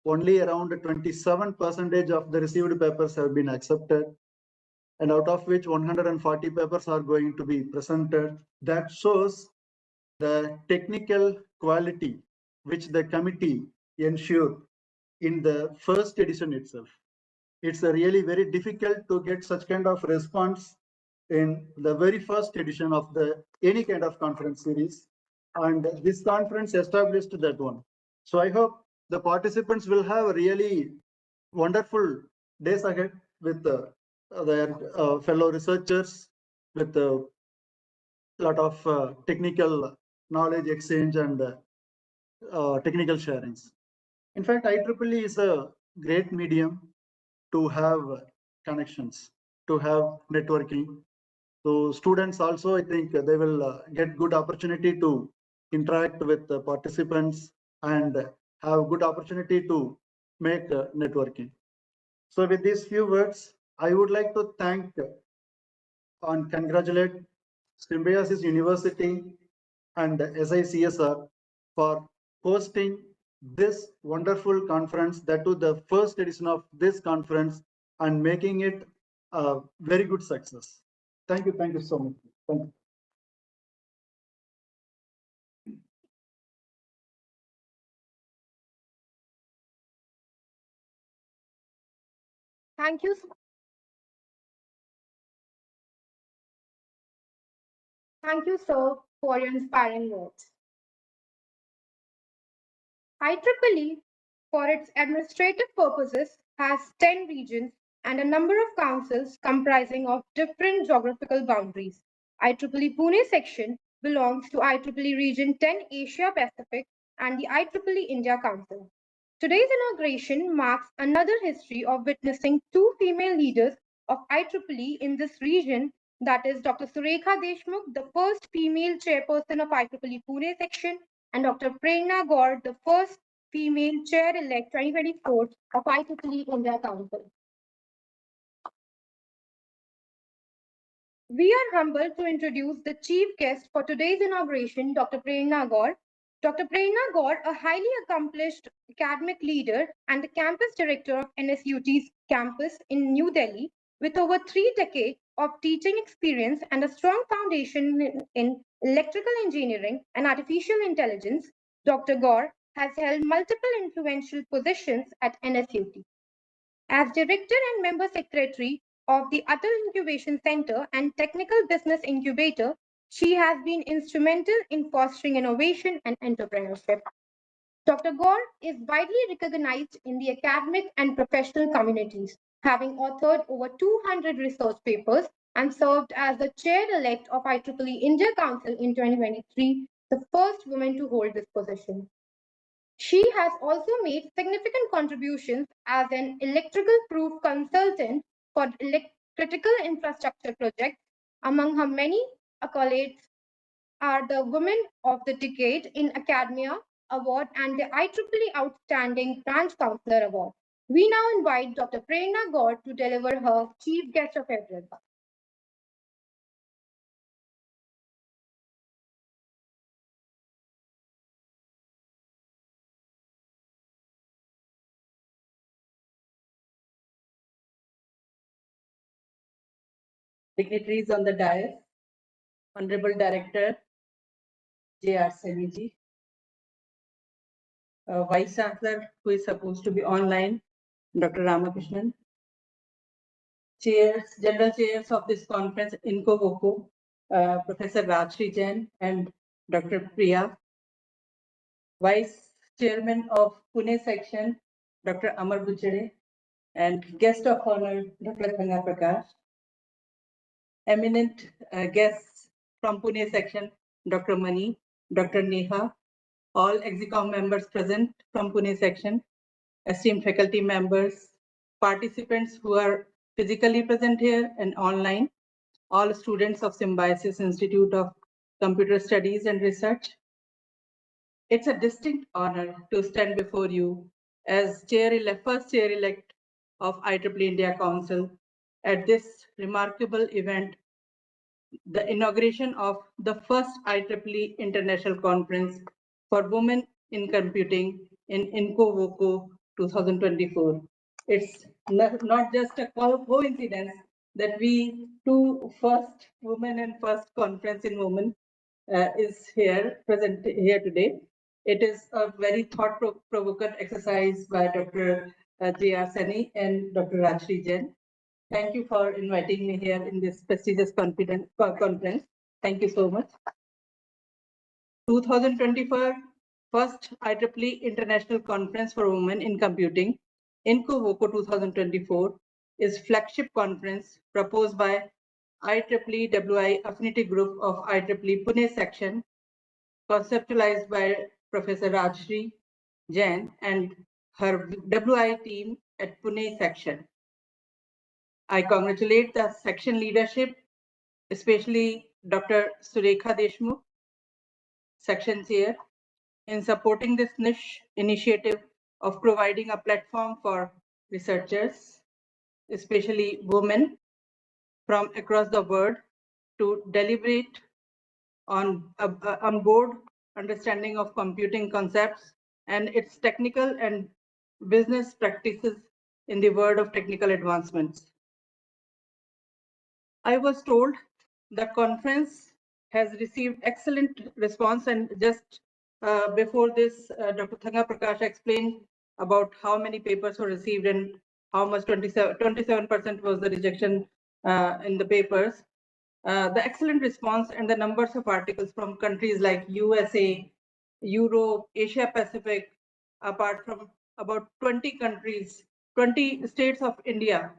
only around 27% of the received papers have been accepted, and out of which 140 papers are going to be presented. That shows the technical quality which the committee ensured in the first edition itself. It's really very difficult to get such kind of response in the very first edition of any kind of conference series, and this conference established that one. So I hope the participants will have really wonderful days ahead with their fellow researchers, with a lot of technical knowledge exchange and technical sharings. In fact, IEEE is a great medium to have connections, to have networking. So students also, I think they will get good opportunity to interact with the participants and have good opportunity to make networking. So with these few words, I would like to thank and congratulate Symbiosis University and SICSR for hosting this wonderful conference, that to the first edition of this conference, and making it a very good success. Thank you so much. Thank you. Thank you. Thank you, sir, for your inspiring words. IEEE, for its administrative purposes, has 10 regions and a number of councils comprising of different geographical boundaries. IEEE Pune section belongs to IEEE Region 10 Asia Pacific and the IEEE India Council. Today's inauguration marks another history of witnessing two female leaders of IEEE in this region, that is Dr. Surekha Deshmukh, the first female chairperson of IEEE Pune section, and Dr. Prerna Gaur, the first female chair-elect 2024 of IEEE India Council. We are humbled to introduce the chief guest for today's inauguration, Dr. Prerna Gaur. Dr. Prerna Gaur, a highly accomplished academic leader and the campus director of NSUT's campus in New Delhi, with over 3 decades of teaching experience and a strong foundation in electrical engineering and artificial intelligence, Dr. Gaur has held multiple influential positions at NSUT. As Director and Member Secretary of the Atal Incubation Center and Technical Business Incubator, she has been instrumental in fostering innovation and entrepreneurship. Dr. Gaur is widely recognized in the academic and professional communities, having authored over 200 research papers and served as the chair-elect of IEEE India Council in 2023, the first woman to hold this position. She has also made significant contributions as an electrical proof consultant for critical infrastructure projects. Among her many accolades are the Women of the Decade in Academia Award and the IEEE Outstanding Branch Counselor Award. We now invite Dr. Prerna Gaur to deliver her Chief Guest of Address. Dignitaries on the dais, Honorable Director J.R. Seniji, Vice Chancellor, who is supposed to be online, Dr. Ramakrishnan. Chairs, General Chairs of this conference, InCoWoCo, Professor Rajshri Jain and Dr. Priya. Vice Chairman of Pune Section, Dr. Amar Buchade, and Guest of Honor, Dr. Thanga Prakash. Eminent guests from Pune Section, Dr. Mani, Dr. Neha, all EXICOM members present from Pune Section, esteemed faculty members, participants who are physically present here and online, all students of Symbiosis Institute of Computer Studies and Research. It's a distinct honor to stand before you as first chair-elect of IEEE India Council at this remarkable event, the inauguration of the first IEEE International Conference for Women in Computing in InCoWoCo 2024. It's not just a coincidence that we two first women and first conference in women is present here today. It is a very thought-provoking exercise by Dr. J.R. Sani and Dr. Rajshri Jain. Thank you for inviting me here in this prestigious conference. Thank you so much. 2024 first IEEE International Conference for Women in Computing, InCoWoCo 2024, is flagship conference proposed by IEEE WIE Affinity Group of IEEE Pune Section, conceptualized by Professor Rajshri Jain and her WIE team at Pune Section. I congratulate the section leadership, especially Dr. Surekha Deshmukh, section chair, in supporting this niche initiative of providing a platform for researchers, especially women from across the world, to deliberate on board understanding of computing concepts and its technical and business practices in the world of technical advancements. I was told the conference has received excellent response, and just before this, Dr. Thanga Prakash explained about how many papers were received and how much 27% was the rejection in the papers. The excellent response and the numbers of articles from countries like USA, Europe, Asia Pacific, apart from about 20 countries, 20 states of India.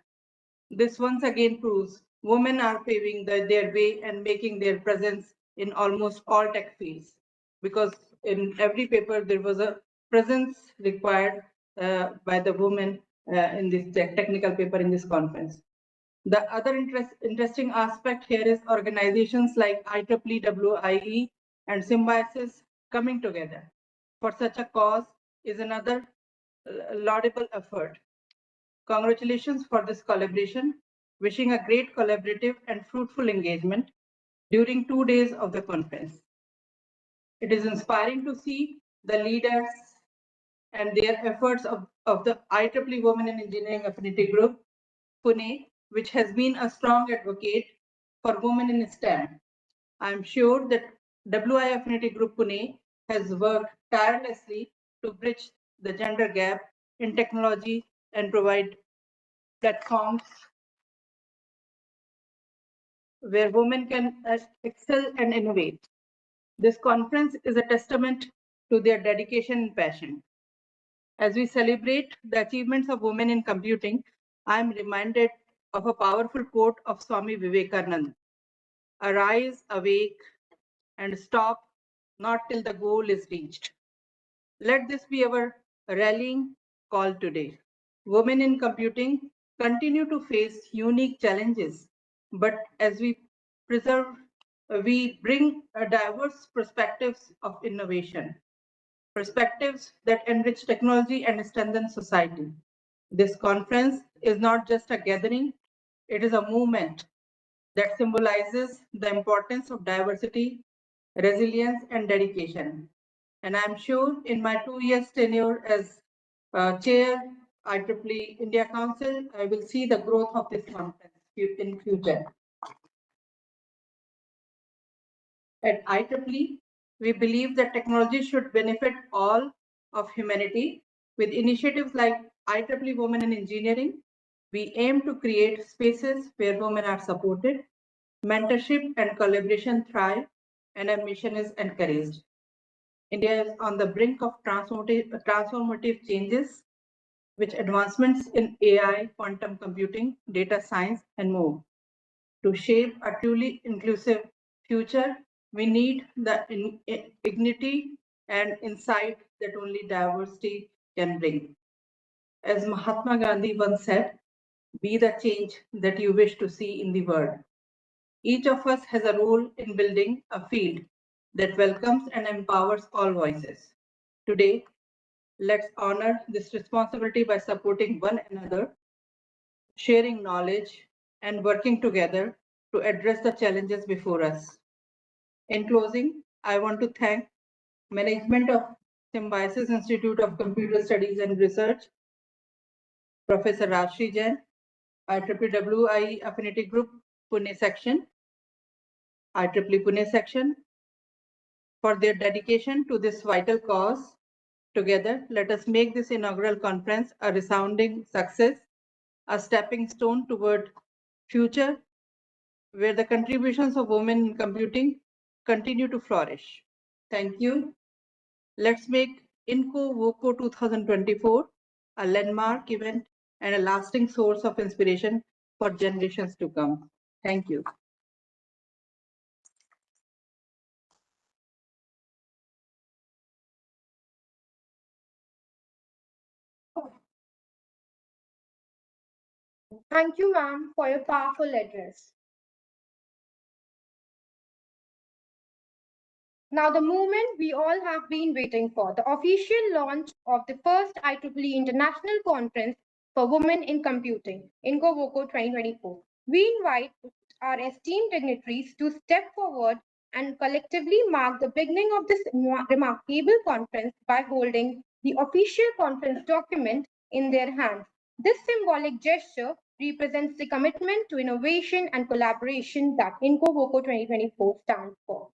This once again proves women are paving their way and making their presence in almost all tech fields, because in every paper there was a presence required by the women in this technical paper in this conference. The other interesting aspect here is organizations like IEEE, WIE, and Symbiosis coming together for such a cause is another laudable effort. Congratulations for this collaboration. Wishing a great collaborative and fruitful engagement during 2 days of the conference. It is inspiring to see the leaders and their efforts of the IEEE Women in Engineering Affinity Group, Pune, which has been a strong advocate for women in STEM. I am sure that WI Affinity Group Pune has worked tirelessly to bridge the gender gap in technology and provide platforms where women can excel and innovate. This conference is a testament to their dedication and passion. As we celebrate the achievements of women in computing, I am reminded of a powerful quote of Swami Vivekananda: "Arise, awake, and stop not till the goal is reached." Let this be our rallying call today. Women in computing continue to face unique challenges, but as we bring diverse perspectives of innovation, perspectives that enrich technology and strengthen society. This conference is not just a gathering, it is a movement that symbolizes the importance of diversity, resilience, and dedication. And I'm sure in my 2 years tenure as chair IEEE India Council, I will see the growth of this conference in future. At IEEE, we believe that technology should benefit all of humanity. With initiatives like IEEE Women in Engineering, we aim to create spaces where women are supported, mentorship and collaboration thrive, and our mission is encouraged. India is on the brink of transformative changes, with advancements in AI, quantum computing, data science, and more. To shape a truly inclusive future, we need the dignity and insight that only diversity can bring. As Mahatma Gandhi once said, be the change that you wish to see in the world. Each of us has a role in building a field that welcomes and empowers all voices. Today, let's honor this responsibility by supporting one another, sharing knowledge, and working together to address the challenges before us. In closing, I want to thank management of Symbiosis Institute of Computer Studies and Research, Professor Rashri Jain, IEEE WIE Affinity Group, Pune section, IEEE Pune section, for their dedication to this vital cause. Together, let us make this inaugural conference a resounding success, a stepping stone toward future where the contributions of women in computing continue to flourish. Thank you. Let's make InCoWoCo 2024 a landmark event and a lasting source of inspiration for generations to come. Thank you. Thank you, ma'am, for your powerful address. Now, the moment we all have been waiting for, the official launch of the first IEEE International Conference for Women in Computing, InCoWoCo 2024. We invite our esteemed dignitaries to step forward and collectively mark the beginning of this remarkable conference by holding the official conference document in their hands. This symbolic gesture represents the commitment to innovation and collaboration that InCoWoCo 2024 stands for.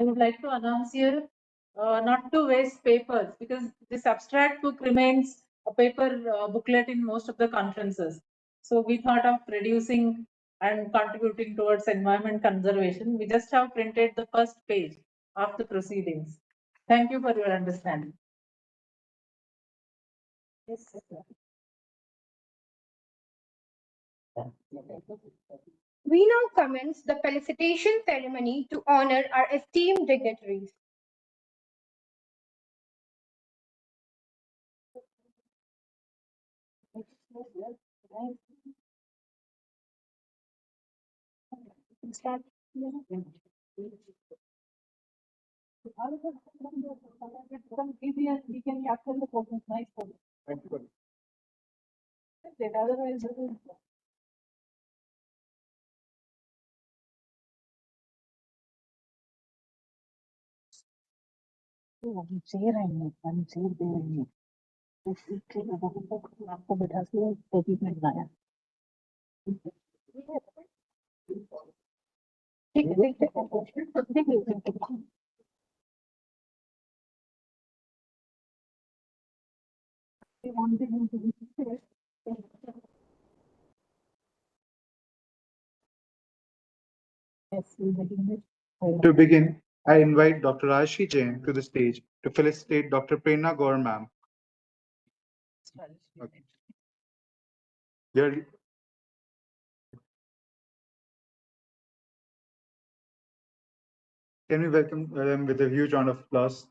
I would like to announce here not to waste papers, because this abstract book remains a paper booklet in most of the conferences. So we thought of reducing and contributing towards environment conservation. We just have printed the first page of the proceedings. Thank you for your understanding. Yes, sir. We now commence the felicitation ceremony to honor our esteemed dignitaries. To begin, I invite Dr. Rashi Jain to the stage to felicitate Dr. Prerna Gaur ma'am. Okay. Can we welcome them with a huge round of applause?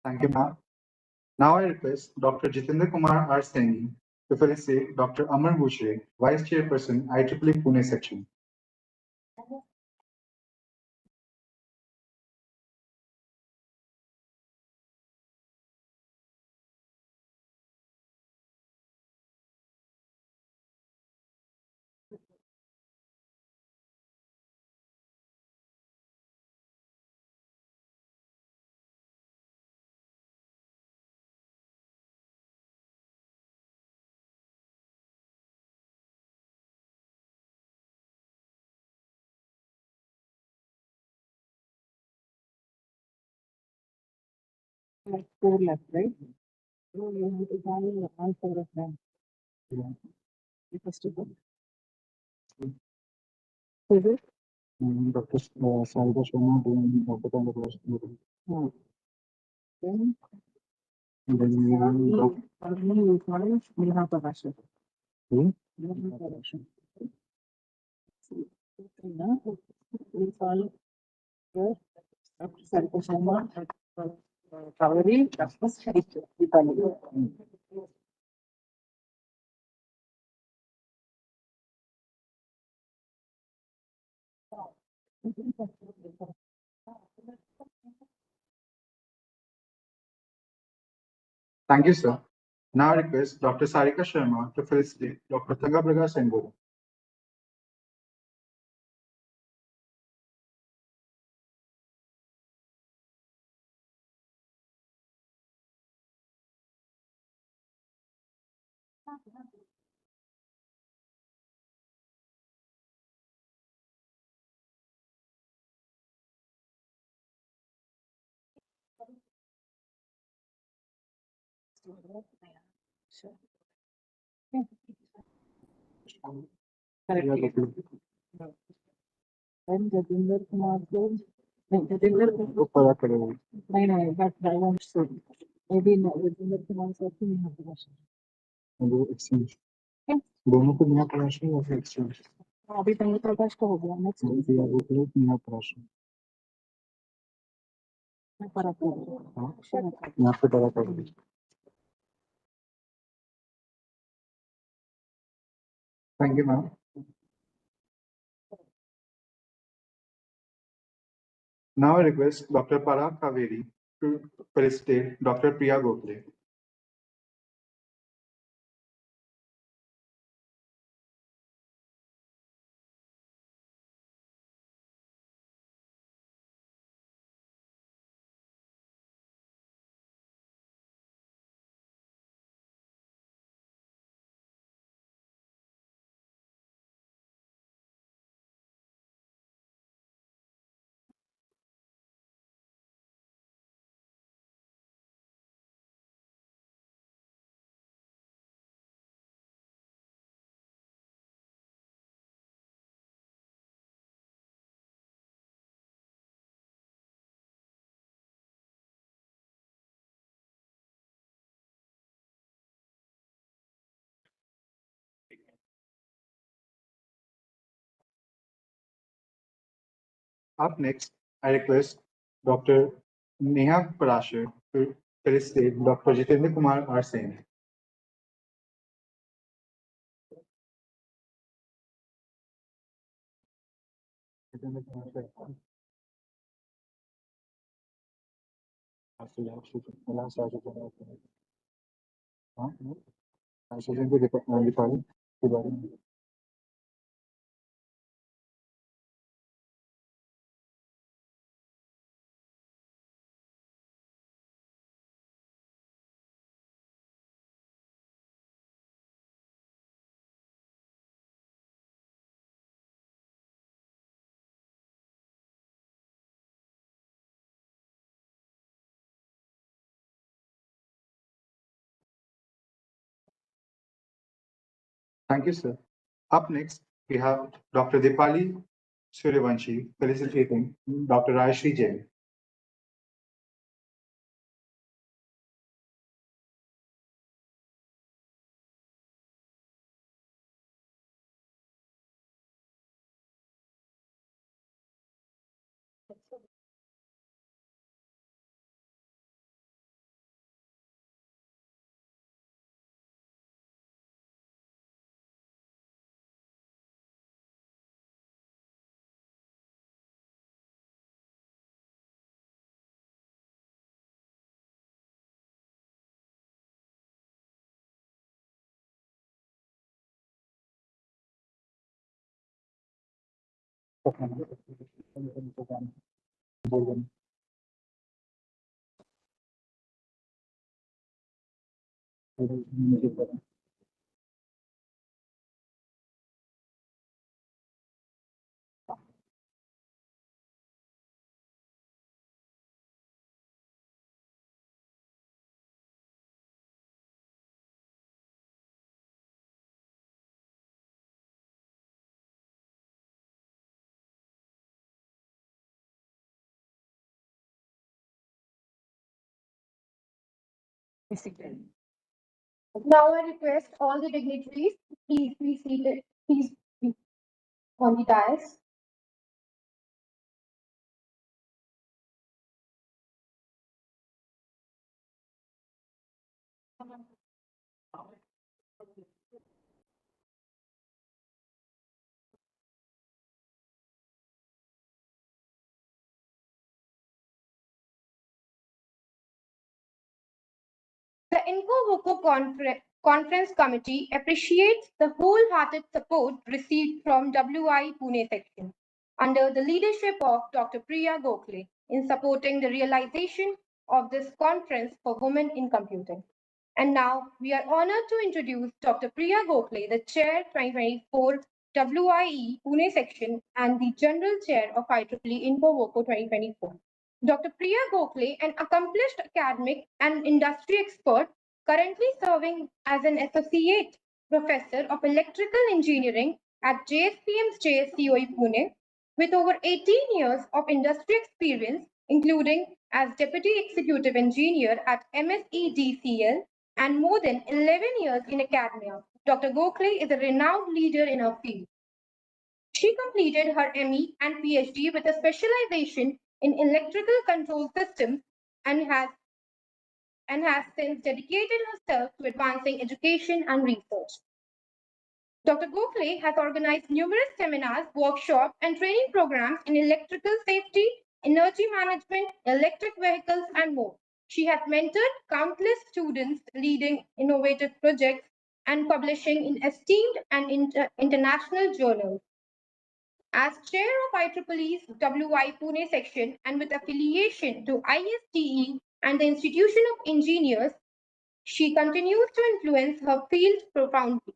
Thank you, ma'am. Now I request Dr. Jitendra Kumar R. Saini to felicitate Dr. Amar Bhushre, Vice Chairperson, IEEE Pune Section. Like four left, right? So you have to find all four of them. The first of them. Is it? Dr. Sarika Sharma doing Operational Evaluation. Then And then we have you find Neha Prakash. Hmm? Neha Prakash. Now we follow here. Dr. Sarika Sharma, Kaveri, Dr. Deepali. Thank you, sir. Now I request Dr. Sarika Sharma to felicitate Dr. Tanga Prakash Senguru. Sure. Correct. And Jatinder Kumar goes. Jatinder Kumar. No, but I want to. Maybe no, Jatinder Kumar is also Neha Prakash. exchange. दोनों को नया प्रश्न और फिर exchange. अभी तंग प्रकाश का हो गया नेक्स्ट दिया वो लोग नया प्रश्न. यहाँ पे पता कर ली. Thank you, ma'am. Now I request Dr. Parag Kaveri to felicitate Dr. Priya Gokhale. Up next, I request Dr. Neha Parashar to felicitate Dr. Jitendra Kumar R. Singh. Thank you, sir. Up next, we have Dr. Dipali Suryavanshi felicitating Dr. Rajshri Jain. Now I request all the dignitaries, please be seated, please be on the dais. The InCoWoCo Conference Committee appreciates the wholehearted support received from WIE Pune section under the leadership of Dr. Priya Gokhale in supporting the realization of this conference for women in computing. And now we are honored to introduce Dr. Priya Gokhale, the Chair 2024 WIE Pune section and the General Chair of IEEE InCoWoCo 2024. Dr. Priya Gokhale, an accomplished academic and industry expert, currently serving as an associate professor of electrical engineering at JSPM's JSCOE Pune, with over 18 years of industry experience, including as deputy executive engineer at MSEDCL and more than 11 years in academia. Dr. Gokhale is a renowned leader in her field. She completed her ME and PhD with a specialization in electrical control systems and has since dedicated herself to advancing education and research. Dr. Gokhale has organized numerous seminars, workshops, and training programs in electrical safety, energy management, electric vehicles, and more. She has mentored countless students, leading innovative projects and publishing in esteemed and international journals. As chair of IEEE's WI Pune section and with affiliation to ISTE and the Institution of Engineers, she continues to influence her field profoundly.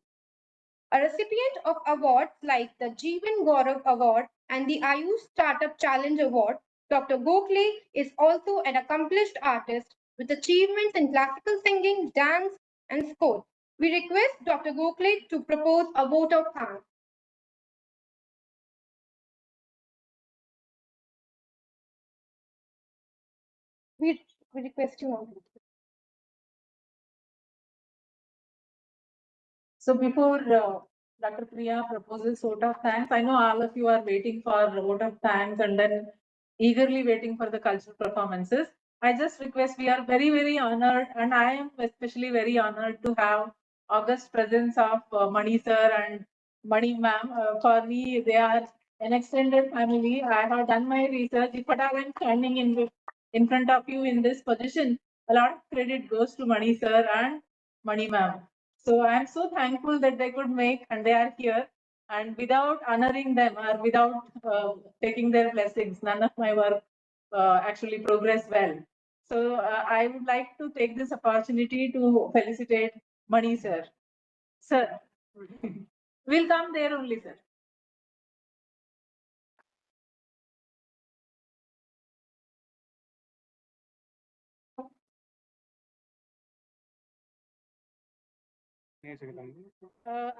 A recipient of awards like the Jeevan Gaurav Award and the Ayush Startup Challenge Award, Dr. Gokhale is also an accomplished artist with achievements in classical singing, dance, and sport. We request Dr. Gokhale to propose a vote of thanks. We request you now. So before Dr. Priya proposes vote of thanks. I know all of you are waiting for a vote of thanks and then eagerly waiting for the cultural performances. I just request, we are very, very honored, and I am especially very honored to have august presence of Mani sir and Mani ma'am. For me, they are an extended family. I have done my research. If I am standing in front of you in this position, a lot of credit goes to Mani sir and Mani ma'am. So I'm so thankful that they could make and they are here. And without honoring them or without taking their blessings, none of my work actually progress well. So I would like to take this opportunity to felicitate Mani sir. Sir, we'll come there only, sir.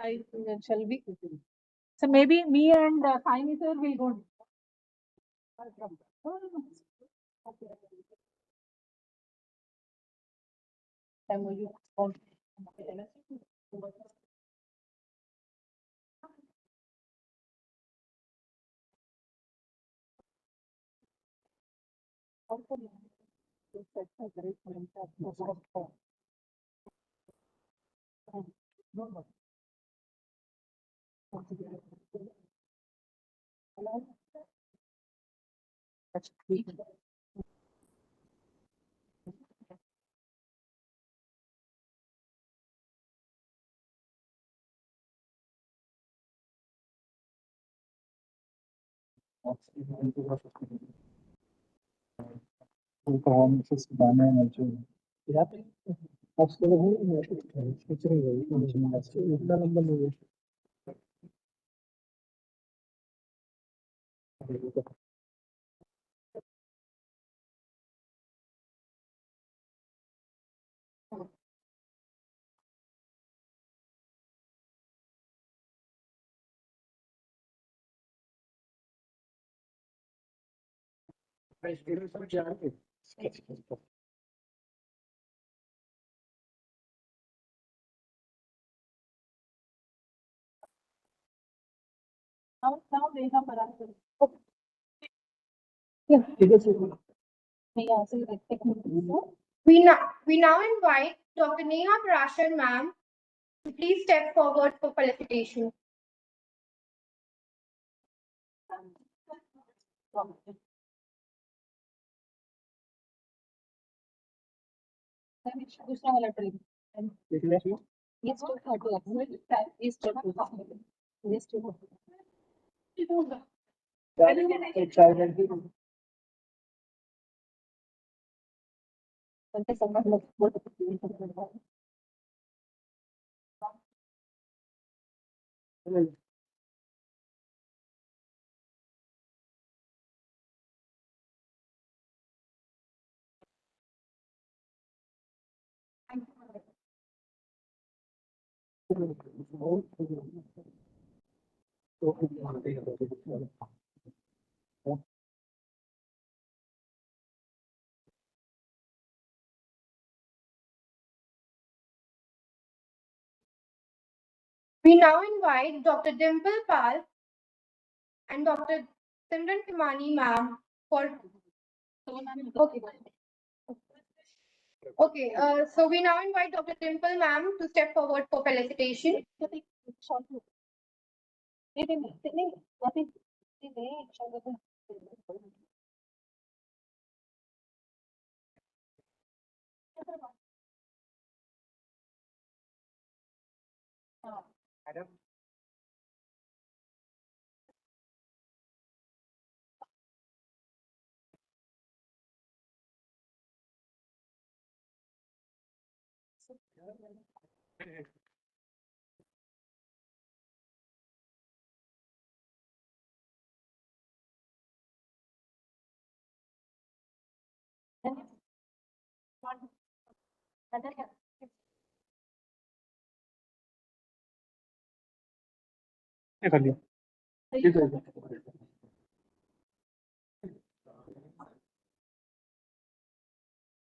I shall we? So maybe me and Saini sir will go. Now they have arrived. Yeah. We now invite Dr. Neha Parashar ma'am to please step forward for felicitation. We now invite Dr. Dimple Pal and Dr. Simran Kimani ma'am for. Okay, so we now invite Dr. Dimple ma'am to step forward for felicitation.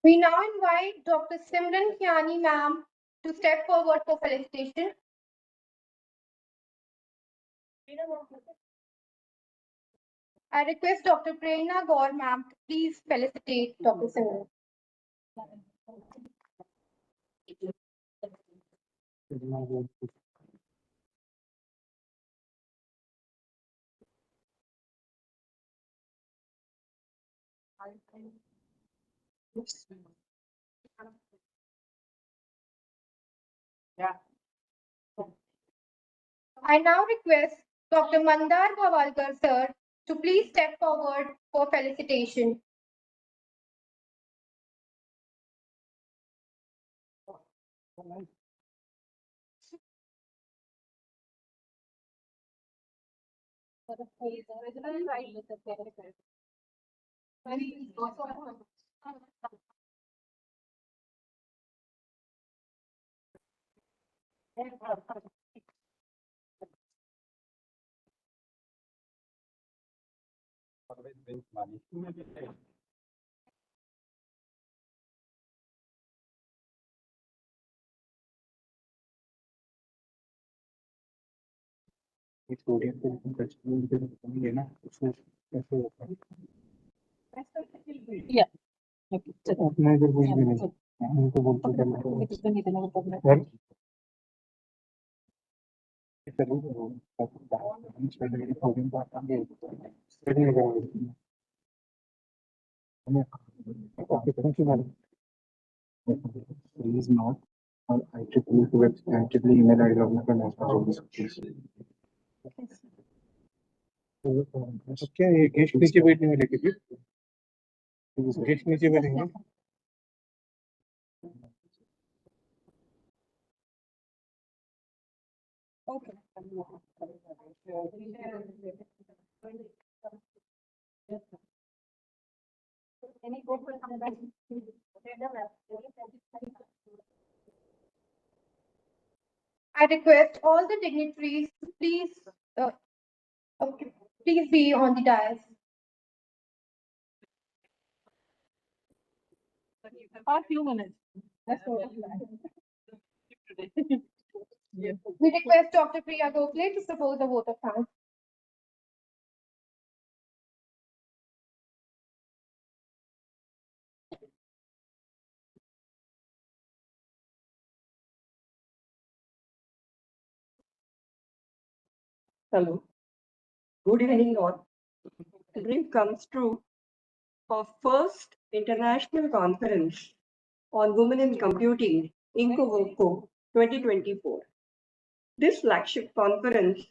We now invite Dr. Simran Kiani ma'am to step forward for felicitation. I request Dr. Prerna Gaur ma'am to please felicitate Dr. Singh. I now request Dr. Mandar Bhavalkar sir to please step forward for felicitation. Yeah. Okay. Please not or IEEE email ID of the national schools. Okay, ये guest नीचे बैठने में लेके guest नीचे बैठेंगे. Okay. I request all the dignitaries to please, please be on the dais. A few minutes. That's all. We request Dr. Priya Gokhale to propose a vote of thanks. Hello. Good evening all. The dream comes true of first international conference on women in computing, InCoWoCo 2024. This flagship conference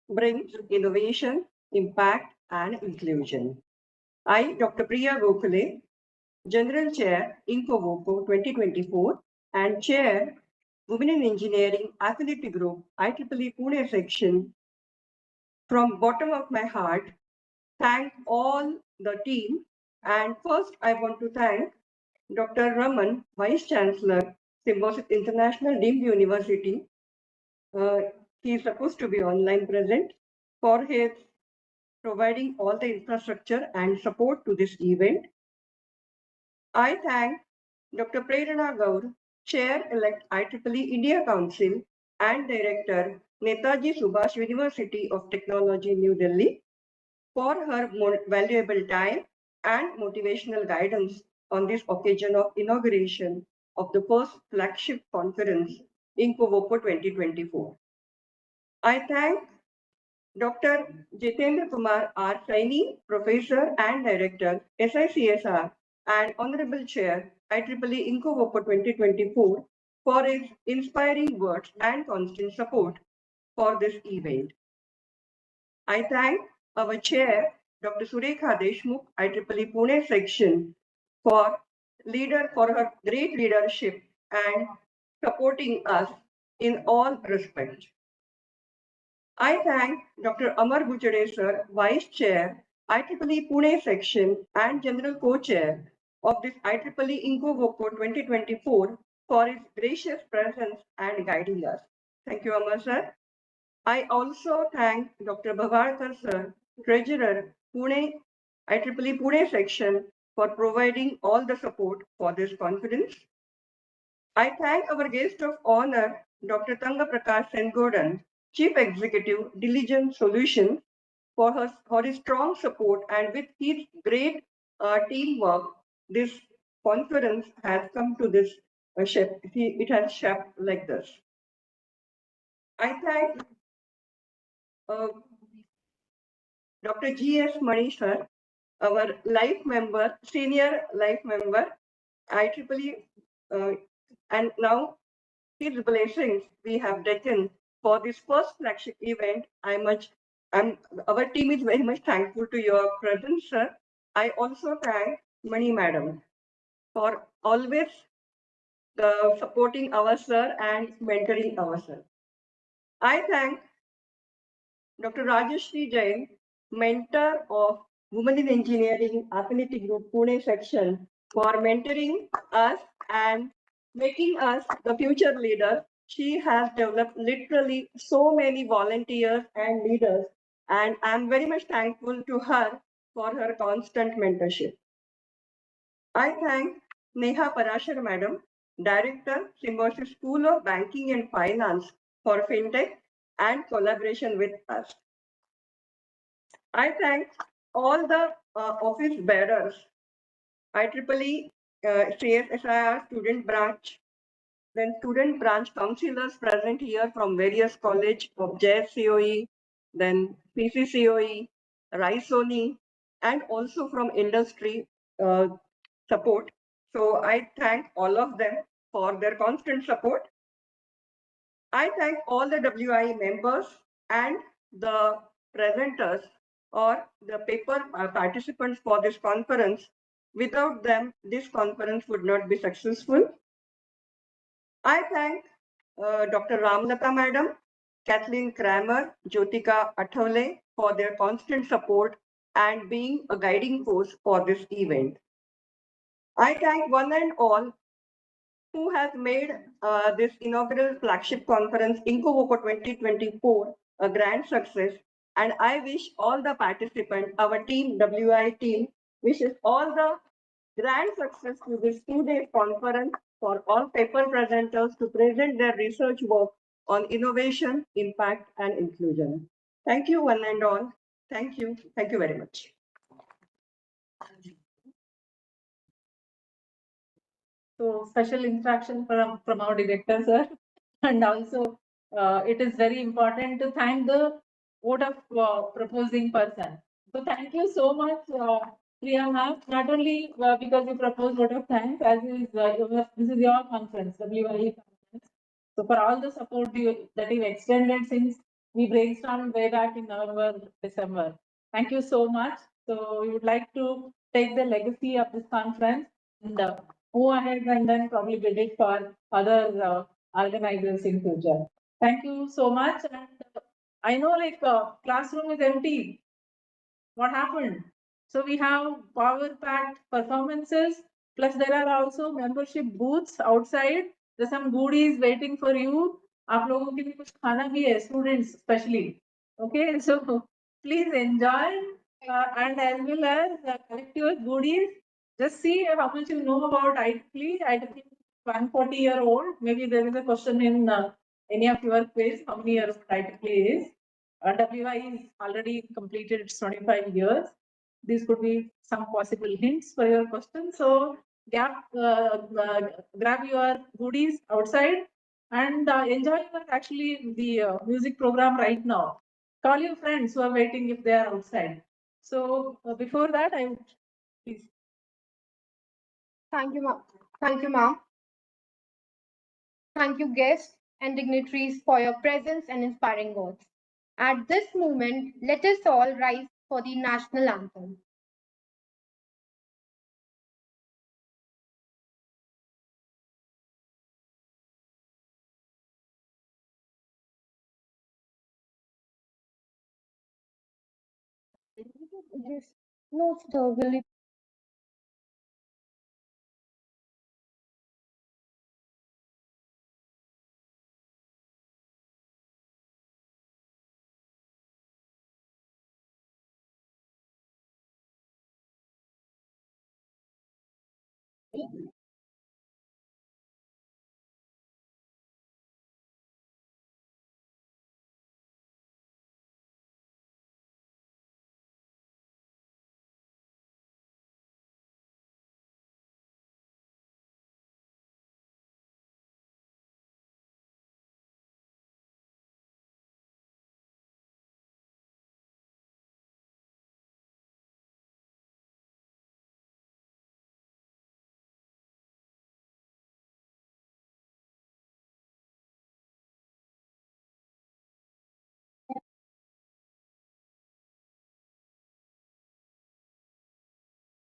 brings innovation, impact, and inclusion. I, Dr. Priya Gokhale, General Chair, InCoWoCo 2024, and Chair, Women in Engineering Affinity Group, IEEE Pune Section, from bottom of my heart, thank all the team. And first, I want to thank Dr. Raman, Vice Chancellor, Symbiosis International Deemed University. He is supposed to be online present for his providing all the infrastructure and support to this event. I thank Dr. Prerna Gaur, Chair-elect IEEE India Council and Director, Netaji Subhash University of Technology, New Delhi, for her valuable time and motivational guidance on this occasion of inauguration of the first flagship conference InCoWoCo 2024. I thank Dr. Jitendra Kumar R. Saini, Professor and Director, SICSR, and Honorable Chair, IEEE InCoWoCo 2024, for his inspiring words and constant support for this event. I thank our Chair, Dr. Surekha Deshmukh, IEEE Pune Section, for her great leadership and supporting us in all respects. I thank Dr. Amar Guchade sir, Vice Chair, IEEE Pune Section and General Co-Chair of this IEEE InCoWoCo 2024 for his gracious presence and guiding us. Thank you, Amar sir. I also thank Dr. Bhavalkar sir, Treasurer, Pune, IEEE Pune Section, for providing all the support for this conference. I thank our guest of honor, Dr. Tanga Prakash Sengodan, Chief Executive, Diligent Solutions, for his strong support, and with his great teamwork, this conference has come to this shape. It has shaped like this. I thank Dr. G.S. Mani sir, our life member, senior life member, IEEE, and now his blessings we have taken for this first flagship event. Our team is very much thankful to your presence, sir. I also thank Mani madam for always supporting our sir and mentoring our sir. I thank Dr. Rajeshri Jain, mentor of Women in Engineering Affinity Group Pune section, for mentoring us and making us the future leader. She has developed literally so many volunteers and leaders, and I'm very much thankful to her for her constant mentorship. I thank Neha Parashar Madam, Director, Symbiosis School of Banking and Finance, for FinTech and collaboration with us. I thank all the office bearers, IEEE, CSSIR student branch, then student branch councillors present here from various college of JSCOE, then PCCOE, RISONI, and also from industry support. So I thank all of them for their constant support. I thank all the WIE members and the presenters or the paper participants for this conference. Without them, this conference would not be successful. I thank Dr. Ramlata Madam, Kathleen Kramer, Jyotika Athavale for their constant support and being a guiding force for this event. I thank one and all who has made this inaugural flagship conference, InCoWoCo 2024, a grand success. And I wish all the participants, our team, WI team, wishes all the grand success to this two-day conference for all paper presenters to present their research work on innovation, impact, and inclusion. Thank you, one and all. Thank you. Thank you very much. So special instruction from our director, sir. And also it is very important to thank the vote of proposing person. So thank you so much, Priya ma'am, not only because you proposed vote of thanks, as is this is your conference, WIE conference. So for all the support that you extended since we brainstormed way back in November, December. Thank you so much. So we would like to take the legacy of this conference and move ahead and then probably build it for other organizers in future. Thank you so much. And I know like classroom is empty. What happened? So we have power packed performances, plus there are also membership booths outside. There's some goodies waiting for you. आप लोगों के लिए कुछ खाना भी है, students especially. Okay, so please enjoy and as well as collect your goodies. Just see how much you know about IEEE. IEEE 140-year-old. Maybe there is a question in any of your quiz. How many years IEEE is? WI is already completed its 25 years. These could be some possible hints for your question. So grab your goodies outside and enjoy actually the music program right now. Call your friends who are waiting if they are outside. So before that, I would please. Thank you, ma'am. Thank you, ma'am. Thank you, guests and dignitaries, for your presence and inspiring words. At this moment, let us all rise for the national anthem. Yes. No, sir, will you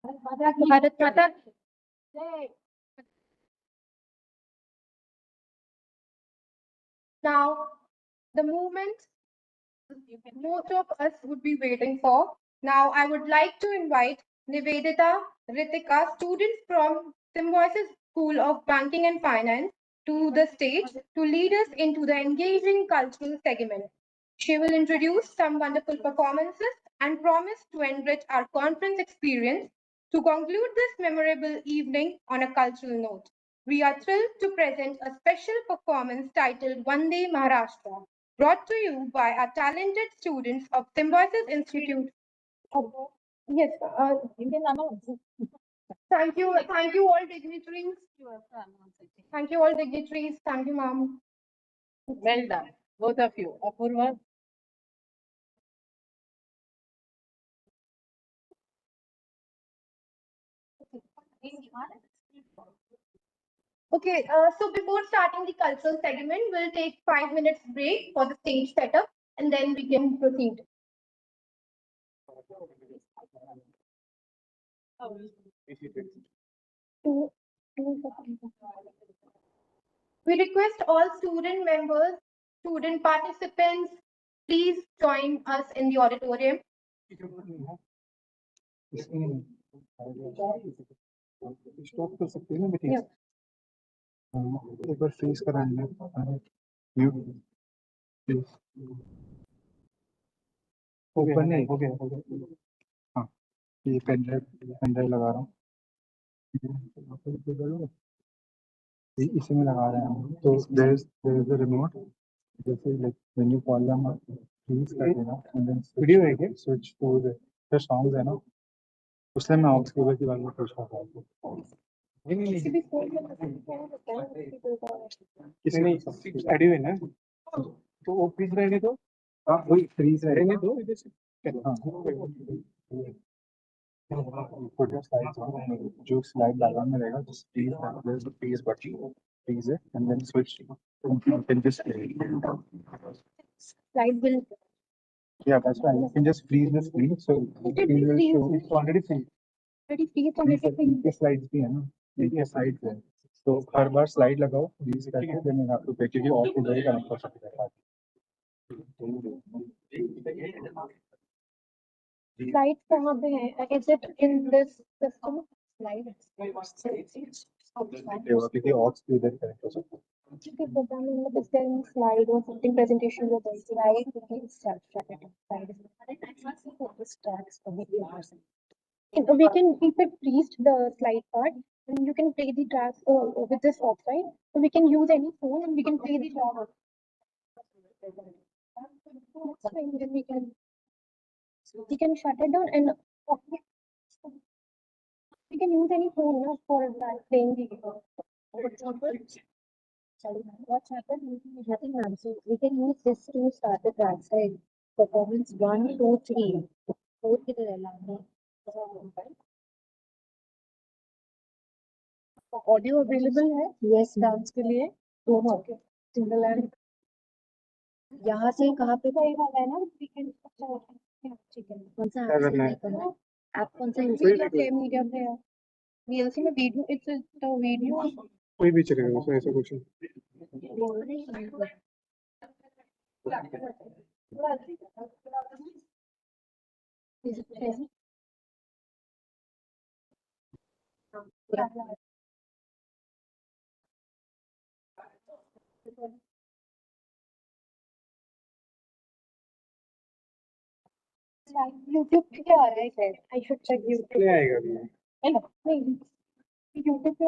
Bharat Mata ki Jai. Now, the moment most of us would be waiting for. Now, I would like to invite Nivedita, Ritika, students from Symbiosis School of Banking and Finance, to the stage to lead us into the engaging cultural segment. She will introduce some wonderful performances and promise to enrich our conference experience to conclude this memorable evening on a cultural note. We are thrilled to present a special performance titled Vande Maharashtra, brought to you by our talented students of Symbiosis Institute. Yes, thank you all dignitaries. Thank you all dignitaries. Thank you, ma'am. Well done, both of you. Apurva. Okay, so before starting the cultural segment, we'll take 5 minutes break for the stage setup and then we can proceed. We request all student members, student participants, please join us in the auditorium. Stop कर सकते हैं ना बेटी एक बार freeze कराएंगे mute please open नहीं हो गया हाँ ये पेन ड्राइव लगा रहा हूँ इसी में लगा रहे हैं हम तो देयर इज द रिमोट जैसे like when you call them freeze कर देना एंड देन वीडियो है क्या स्विच टू द सॉन्ग्स है ना उससे मैं ऑक्स केबल की बात में पूछ रहा था किसी भी फोन में किसी नहीं ऑडियो है ना तो वो फ्रीज रहने दो हाँ वही फ्रीज रहने दो इधर से हाँ put your slides on जो slide background में रहेगा just freeze that there's a freeze button freeze it and then switch you can just slide will yeah that's right you can just freeze the screen so the screen will show it's already free the slides भी है ना ये slides है तो हर बार slide लगाओ freeze करके then you have to take it off इधर ही connect कर सकते हैं Slides कहाँ पे है? Is it in this system? Slides. क्योंकि ऑक्स भी इधर कनेक्ट हो सकते हैं Okay, programming में is there any slide or something presentation with the slide? We can start slide. We can keep it freezed the slide part, and you can play the tracks with this offside. So we can use any phone and we can play the track. That's fine. Then we can shut it down and we can use any phone for that playing the. What's happened? Nothing, ma'am. So we can use this to start the tracks, right? Performance 1, 2, 3. 4 की तरह लाना. Audio available है? Yes, dance के लिए दोनों single and यहाँ से कहाँ पे सही वाला है ना वीकेंड ठीक है कौन सा ऐप कौन सा यूज करते हैं मीडिया प्लेयर वीएलसी में वीडियो इट्स द वीडियो कोई भी चलेगा उसमें ऐसा कुछ यूट्यूब पे क्या आ रहा है sir I should check YouTube ले आएगा अभी है ना नहीं यूट्यूब पे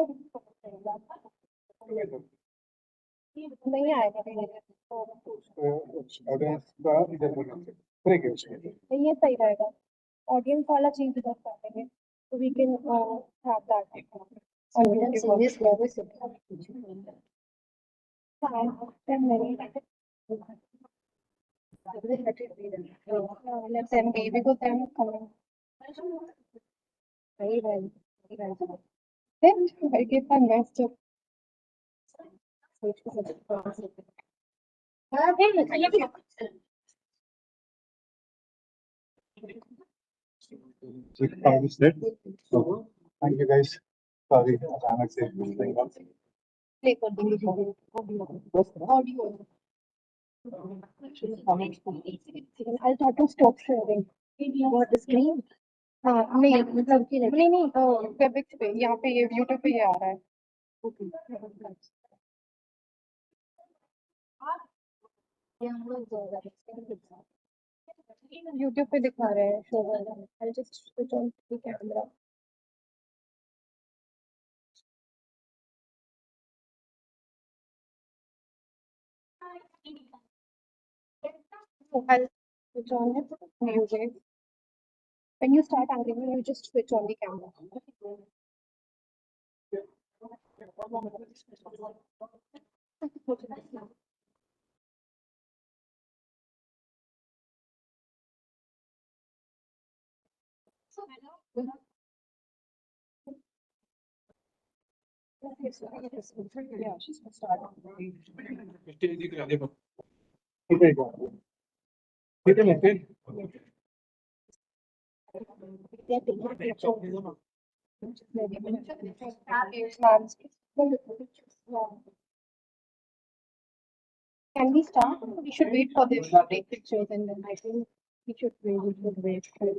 नहीं आएगा ये सही रहेगा ऑडियंस वाला चीज इधर कर देंगे तो we can have that on serious level let them be because them coming very well then I give my best to So, thank you guys. Sorry, अचानक से Play कर देंगे audio. I'll try to stop sharing. What the screen? हाँ नहीं मतलब नहीं वेबिक्स पे यहाँ पे ये यूट्यूब पे ये आ रहा है. यूट्यूब पे दिखा रहे हैं show. I'll just switch on the camera. So I'll switch on it. Music. When you start animating, you just switch on the camera. Yeah, she's gonna start. Can we start? We should wait for this to take pictures and then I think we should wait for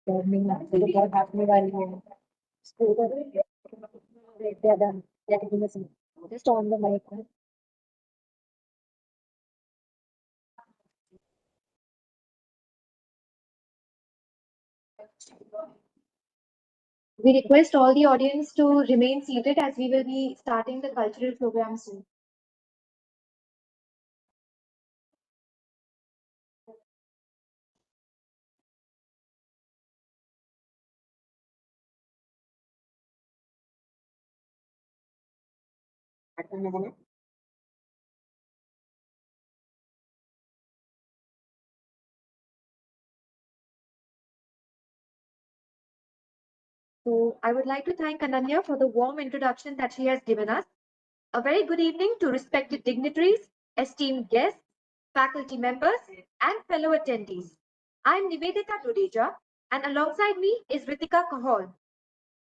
what happened while we they're done. They're taking us in. Just on the mic. We request all the audience to remain seated as we will be starting the cultural program soon. So I would like to thank Ananya for the warm introduction that she has given us. A very good evening to respected dignitaries, esteemed guests, faculty members, and fellow attendees. I am Nivedita Dudeja, and alongside me is Ritika Kahol.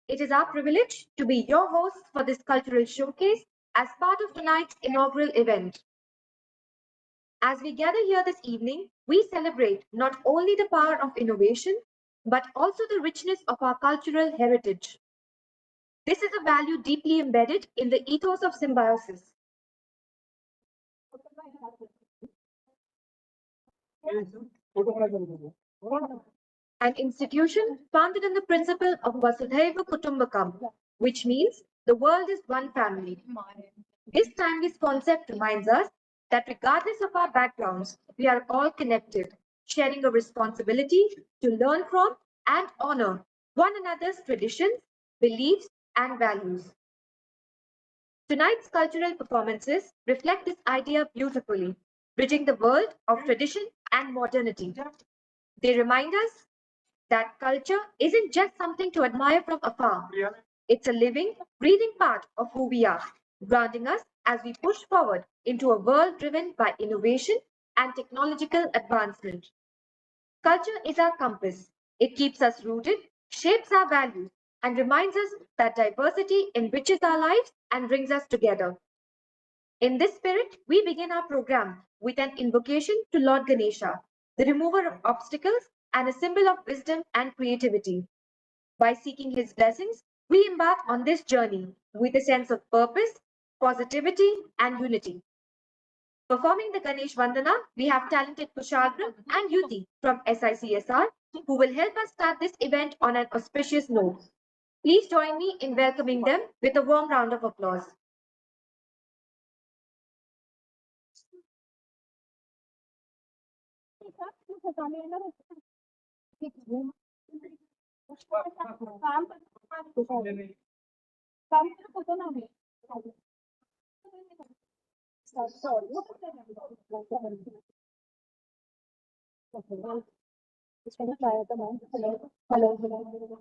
It is our privilege to be your hosts for this cultural showcase as part of tonight's inaugural event. As we gather here this evening, we celebrate not only the power of innovation, but also the richness of our cultural heritage. This is a value deeply embedded in the ethos of symbiosis. An institution founded on the principle of Vasudhaiva Kutumbakam, which means the world is one family. This timeless concept reminds us that regardless of our backgrounds, we are all connected, sharing a responsibility to learn from and honor one another's traditions, beliefs, and values. Tonight's cultural performances reflect this idea beautifully, bridging the world of tradition and modernity. They remind us that culture isn't just something to admire from afar. It's a living, breathing part of who we are, grounding us as we push forward into a world driven by innovation and technological advancement. Culture is our compass. It keeps us rooted, shapes our values, and reminds us that diversity enriches our lives and brings us together. In this spirit, we begin our program with an invocation to Lord Ganesha, the remover of obstacles and a symbol of wisdom and creativity. By seeking his blessings, we embark on this journey with a sense of purpose, positivity, and unity. Performing the Ganesh Vandana, we have talented Kushagra and Yuti from SICSR who will help us start this event on an auspicious note. Please join me in welcoming them with a warm round of applause. Hello.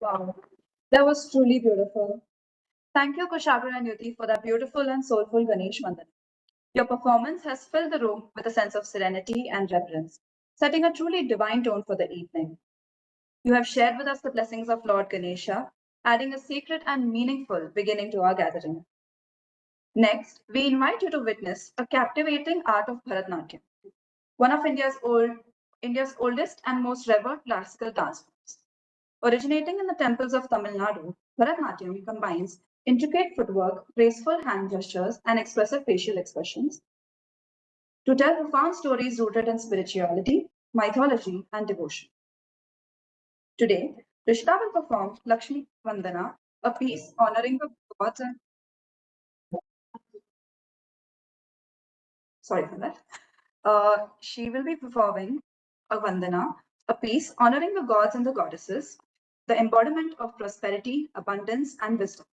Wow, that was truly beautiful. Thank you, Kushagra and Yuti, for that beautiful and soulful Ganesh Vandana. Your performance has filled the room with a sense of serenity and reverence, setting a truly divine tone for the evening. You have shared with us the blessings of Lord Ganesha, adding a sacred and meaningful beginning to our gathering. Next, we invite you to witness a captivating art of Bharatanatyam, one of India's oldest and most revered classical dance forms. Originating in the temples of Tamil Nadu, Bharatanatyam combines intricate footwork, graceful hand gestures, and expressive facial expressions to tell profound stories rooted in spirituality, mythology, and devotion. Today, Rishita will perform Lakshmi Vandana, a piece honoring the gods and sorry for that. She will be performing a Vandana, a piece honoring the gods and the goddesses, the embodiment of prosperity, abundance, and wisdom.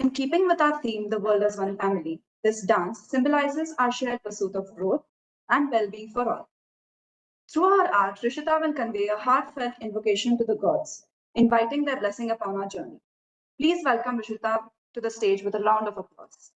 In keeping with our theme, The World as One Family, this dance symbolizes our shared pursuit of growth and well-being for all. Through her art, Rishita will convey a heartfelt invocation to the gods, inviting their blessing upon our journey. Please welcome Rishita to the stage with a round of applause.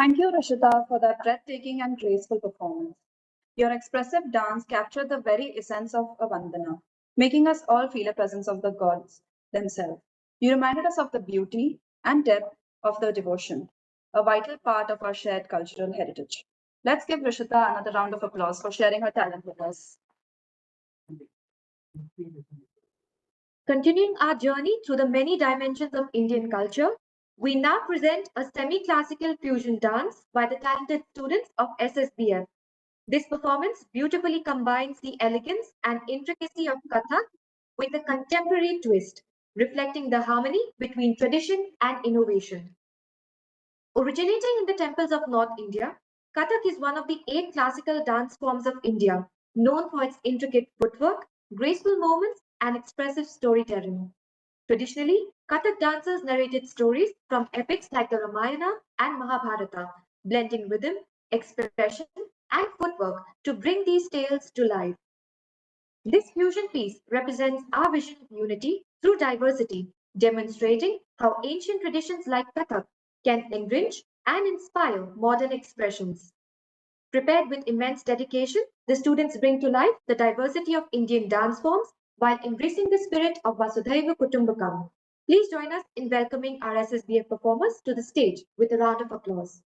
Thank you, Rashida, for that breathtaking and graceful performance. Your expressive dance captured the very essence of a Vandana, making us all feel a presence of the gods themselves. You reminded us of the beauty and depth of the devotion, a vital part of our shared cultural heritage. Let's give Rishita another round of applause for sharing her talent with us. Continuing our journey through the many dimensions of Indian culture, we now present a semi-classical fusion dance by the talented students of SSBF. This performance beautifully combines the elegance and intricacy of Kathak with a contemporary twist, reflecting the harmony between tradition and innovation. Originating in the temples of North India, Kathak is one of the 8 classical dance forms of India, known for its intricate footwork, graceful movements, and expressive storytelling. Traditionally, Kathak dancers narrated stories from epics like the Ramayana and Mahabharata, blending rhythm, expression, and footwork to bring these tales to life. This fusion piece represents our vision of unity through diversity, demonstrating how ancient traditions like Kathak can enrich and inspire modern expressions. Prepared with immense dedication, the students bring to life the diversity of Indian dance forms while embracing the spirit of Vasudhaiva Kutumbakam. Please join us in welcoming our SSBF performers to the stage with a round of applause.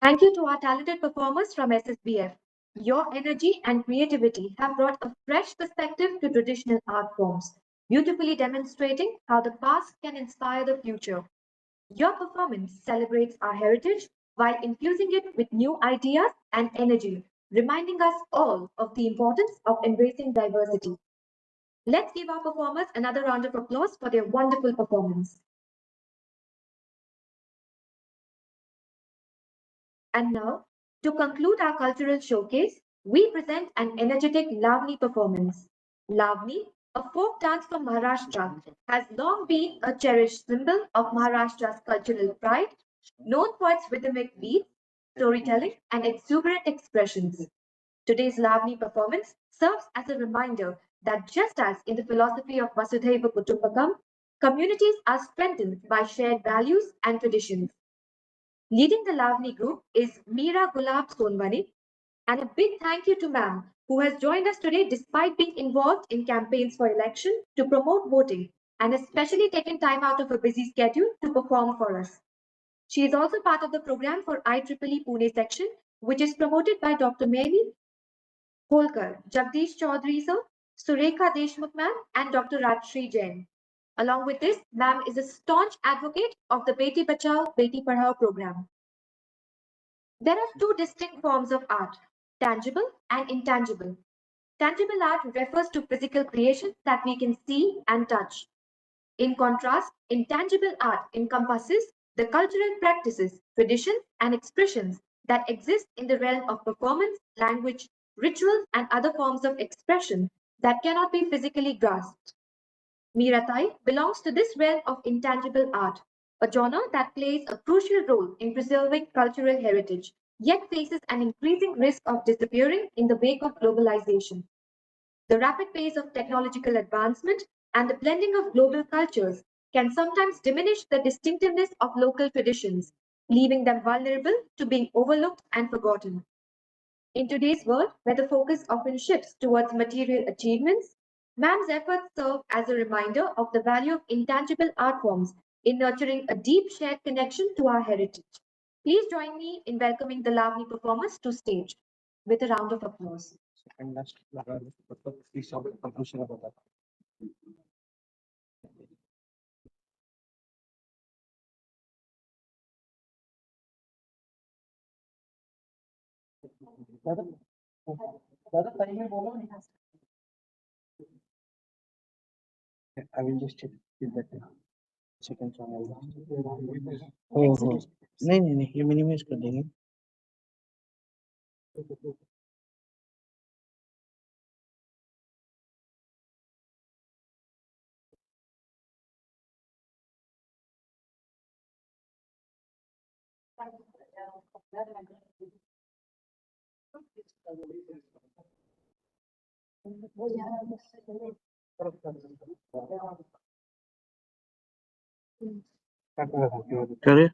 Thank you to our talented performers from SSBF. Your energy and creativity have brought a fresh perspective to traditional art forms, beautifully demonstrating how the past can inspire the future. Your performance celebrates our heritage while infusing it with new ideas and energy, reminding us all of the importance of embracing diversity. Let's give our performers another round of applause for their wonderful performance. And now, to conclude our cultural showcase, we present an energetic Lavani performance. Lavani, a folk dance from Maharashtra, has long been a cherished symbol of Maharashtra's cultural pride, known for its rhythmic beats, storytelling, and exuberant expressions. Today's Lavani performance serves as a reminder that just as in the philosophy of Vasudhaiva Kutumbakam, communities are strengthened by shared values and traditions. Leading the Lavani group is Meera Gulab Sonwani, and a big thank you to ma'am, who has joined us today despite being involved in campaigns for election to promote voting and especially taken time out of a busy schedule to perform for us. She is also part of the program for IEEE Pune section, which is promoted by Dr. Mary Holkar, Jagdish Chaudhary sir, Surekha Deshmukh ma'am, and Dr. Rajshri Jain. Along with this, ma'am is a staunch advocate of the Beti Bachao, Beti Padhao program. There are two distinct forms of art, tangible and intangible. Tangible art refers to physical creation that we can see and touch. In contrast, intangible art encompasses the cultural practices, traditions, and expressions that exist in the realm of performance, language, rituals, and other forms of expression that cannot be physically grasped. Miratai belongs to this realm of intangible art, a genre that plays a crucial role in preserving cultural heritage, yet faces an increasing risk of disappearing in the wake of globalization. The rapid pace of technological advancement and the blending of global cultures can sometimes diminish the distinctiveness of local traditions, leaving them vulnerable to being overlooked and forgotten. In today's world, where the focus often shifts towards material achievements, MAM's efforts serve as a reminder of the value of intangible art forms in nurturing a deep shared connection to our heritage. Please join me in welcoming the Lavani performers to stage with a round of applause. I will just check with that second song. हो हो नहीं नहीं नहीं ये minimise कर देंगे करे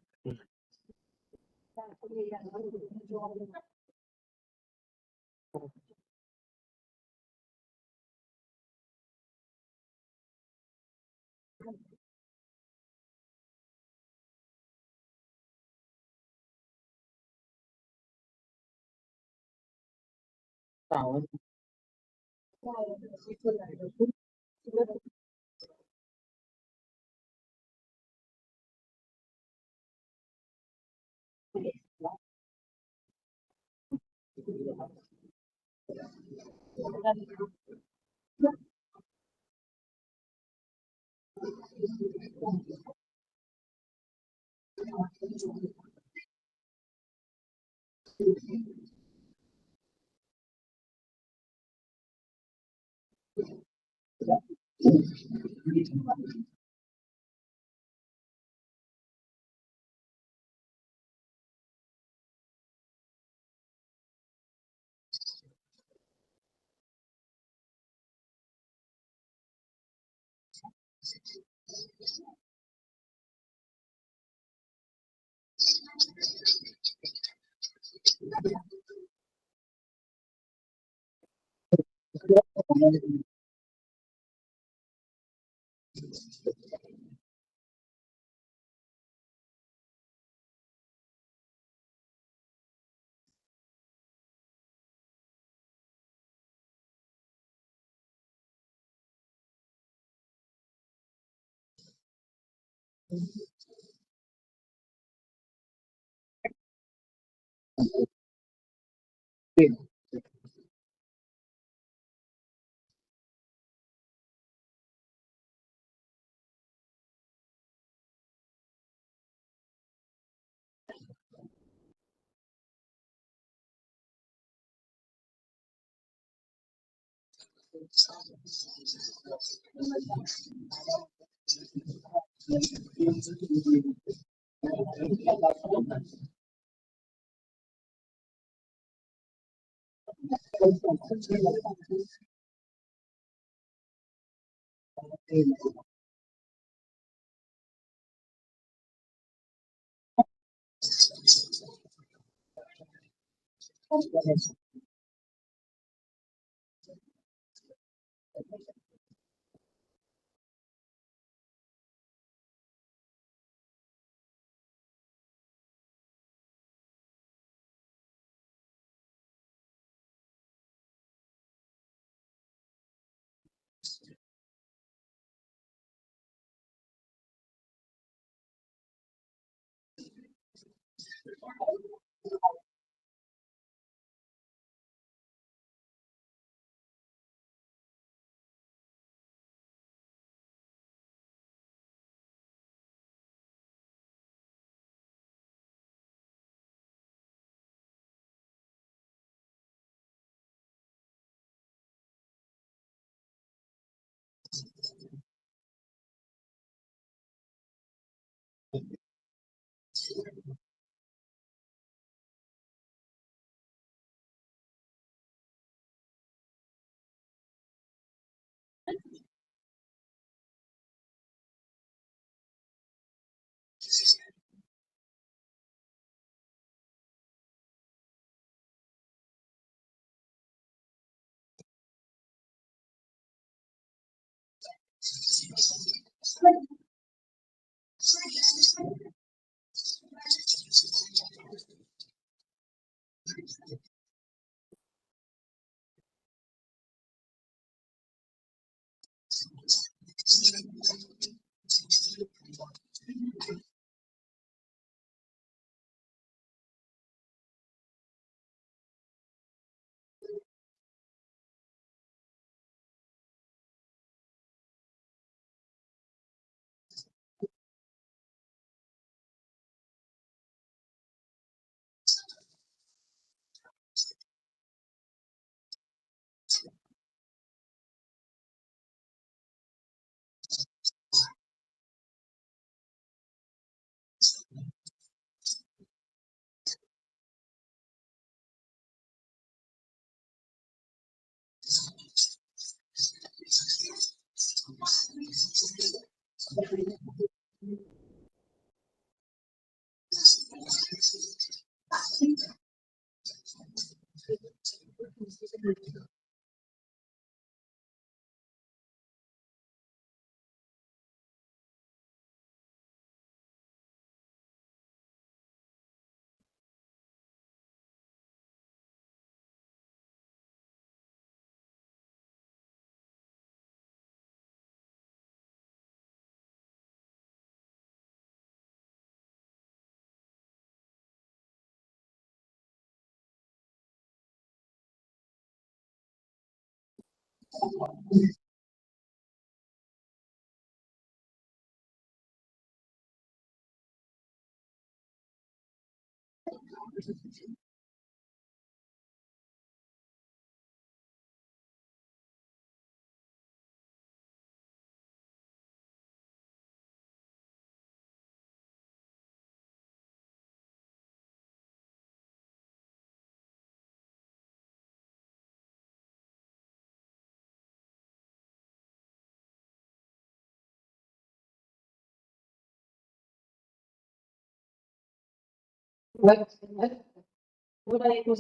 What are you?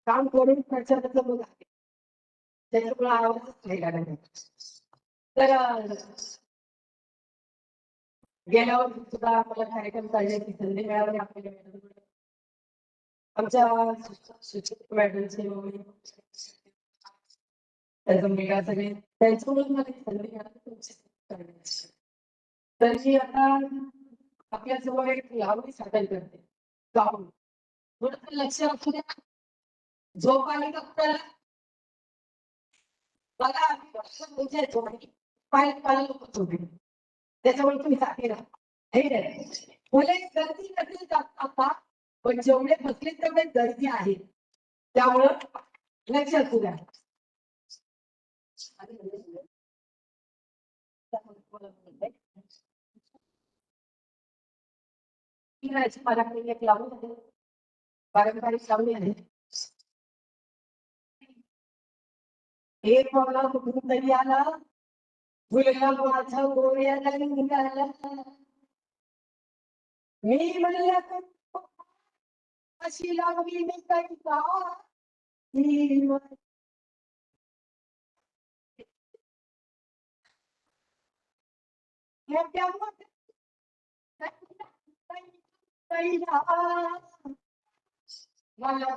काम करून खर्चाचं बघा त्याच्यामुळे आवाजच नाही लागला तर गेल्या वर्षी सुद्धा आम्हाला कार्यक्रम चालण्याची संधी मिळाली आपल्याला आमच्या सूचित मॅडमचे त्याचा मुलगा सगळे त्यांच्यामुळे मला एक संधी मिळाली. तर मी आता आपल्या जवळ एक लावणी सादर करते गाऊन. थोडं लक्ष असू द्या. झोप आली का आपल्याला बघा म्हणजे पाय लोक झोपे त्याच्यामुळे तुम्ही जाते ना हे नाही मुले गर्दी नसेल आता पण जेवढे बसले तेवढे गर्दी आहे त्यामुळं लक्ष असू द्या. मला एक लावून आहे पारंपरिक लावणी आहे. एक मला कुठून तरी आला फुलला माझा गोळ्याला निघाला मी म्हणलं अशी लावली मी काही का मला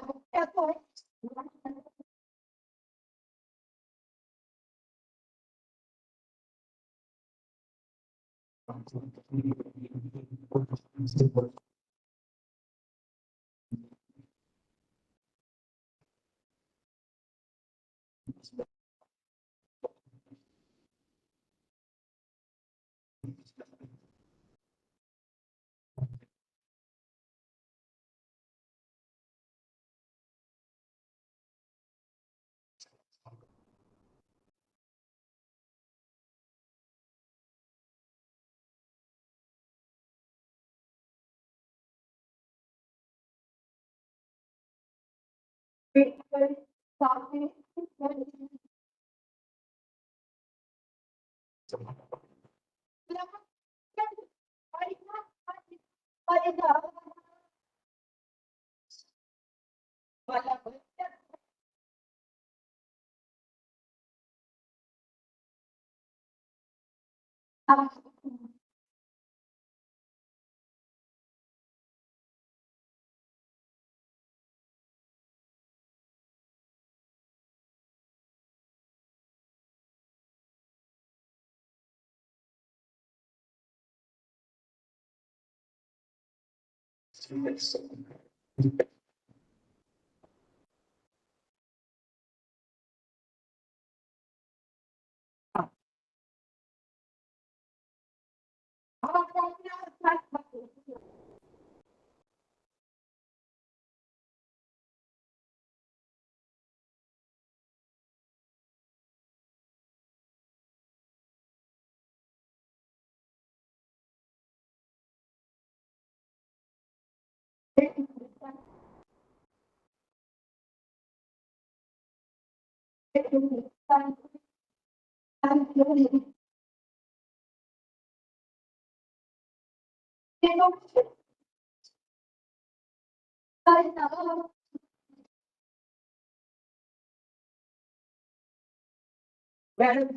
मॅडम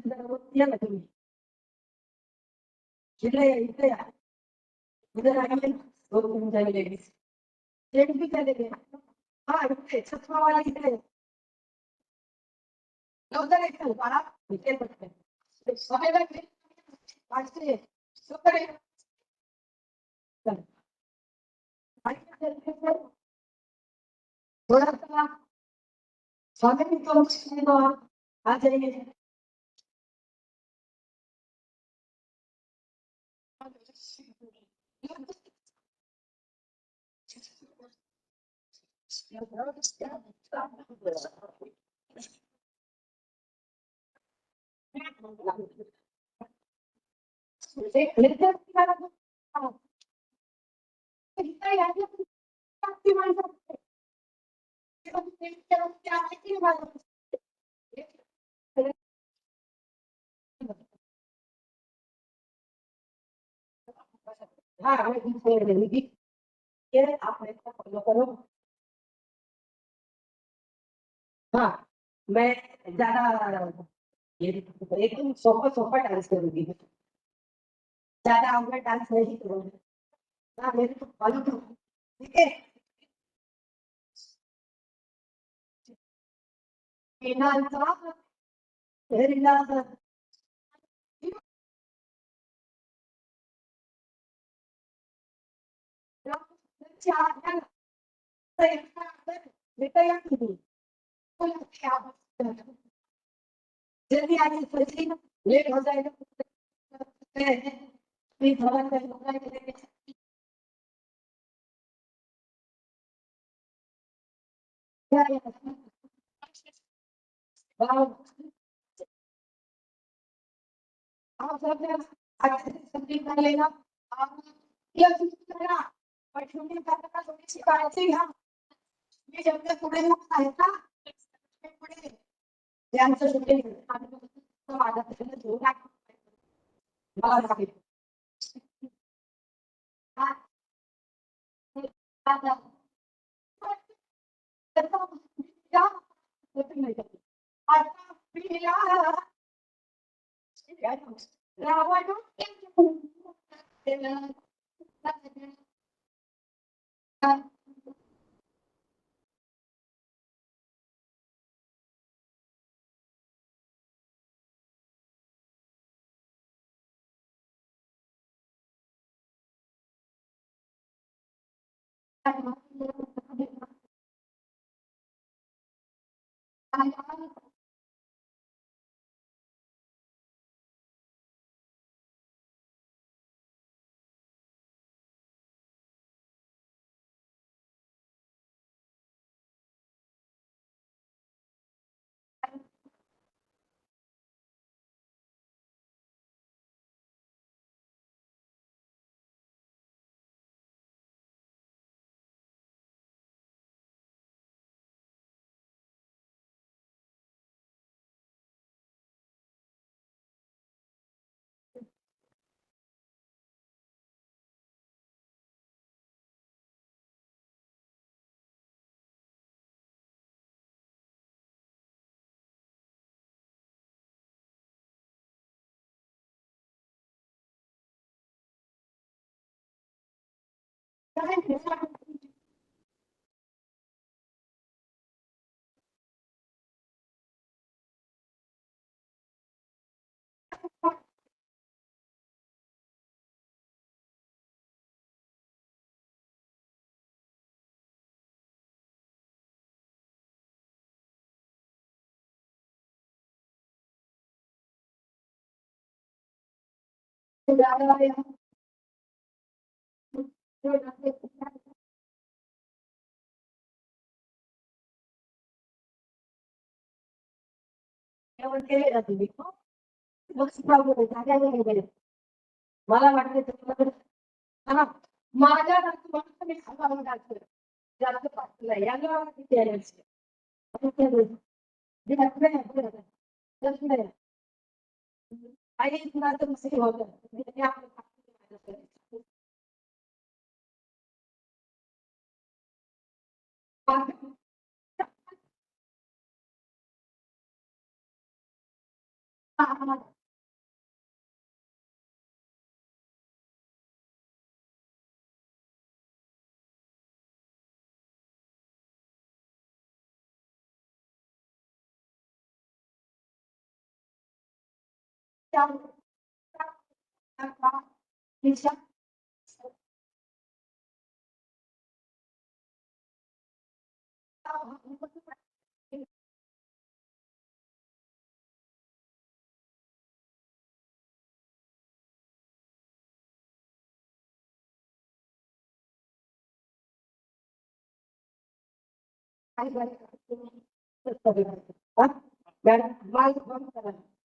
या ना तुम्ही इकडे इकडे या इकडे लागले तुमच्या लेडीज हा इकडे छत्रवाला इकडे लवकर येतो बाळा इथे वाचते सुकडे थोडासा स्वागत आ जाइए हाँ हाँ मैं ज्यादा ये एकदम सोफा सोफा डांस करूंगी ज्यादा अवघड डांस नहीं करूंगी हाँ मेरे को फॉलो करो ठीक है Very nice. जल्दी आगे फंसी लेट हो जाएगा प्लीज भगवान का भगवान करेंगे आप सब अच्छे से समझी कर लेना आप ये करना और छुट्टी करना थोड़ी सी बात से हम ये जब तक पूरे लोग आएगा पूरे ध्यान से सुनते तो आदत से जो बहुत काफी हाँ मला वाटतं माझ्या मी खाल्ला जास्त पाहिजे याला किती आहे आई तुला तर मस्त होतं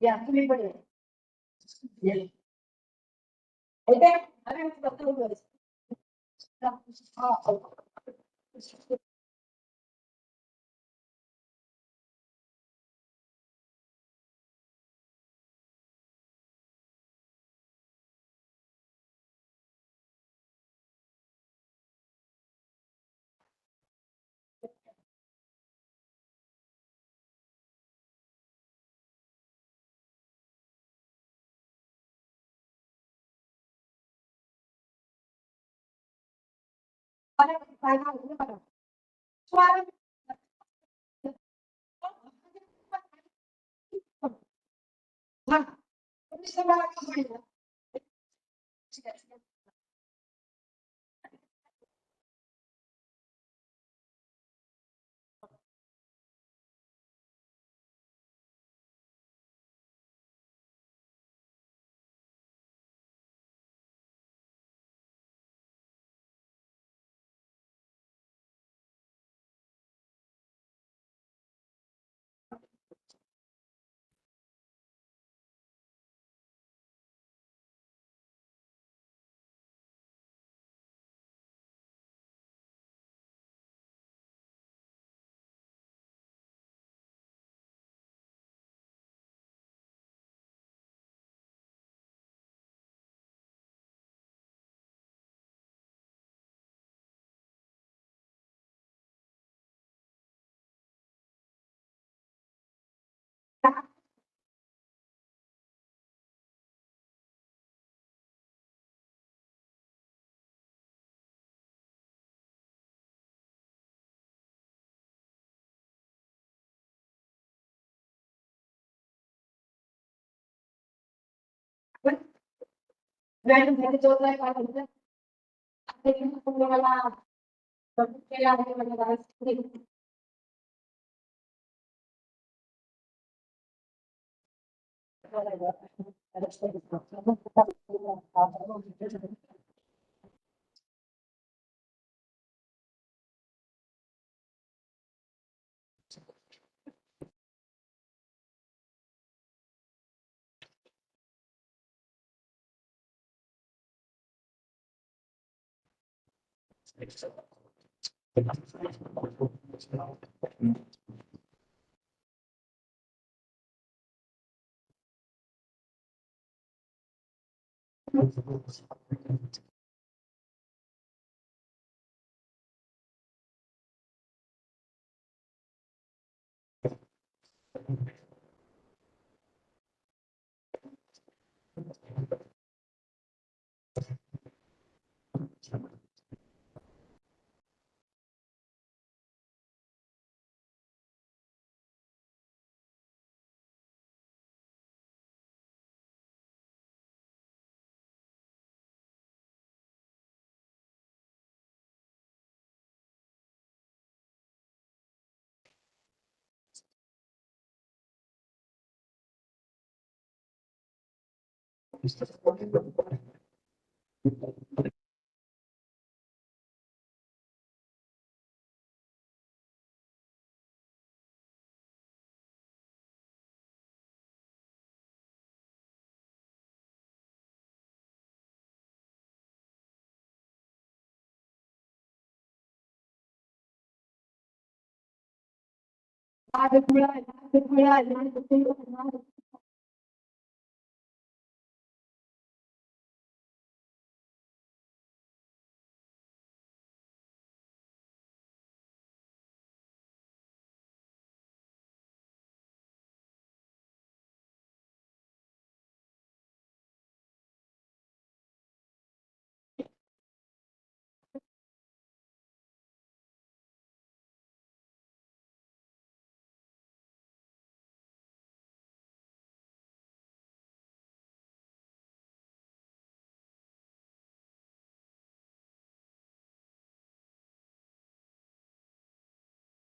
या तुम्ही पण हा तुम्ही सगळं सांगितलं. मॅडम घरी जोर नाही पाठवलं. मला केला आहे मला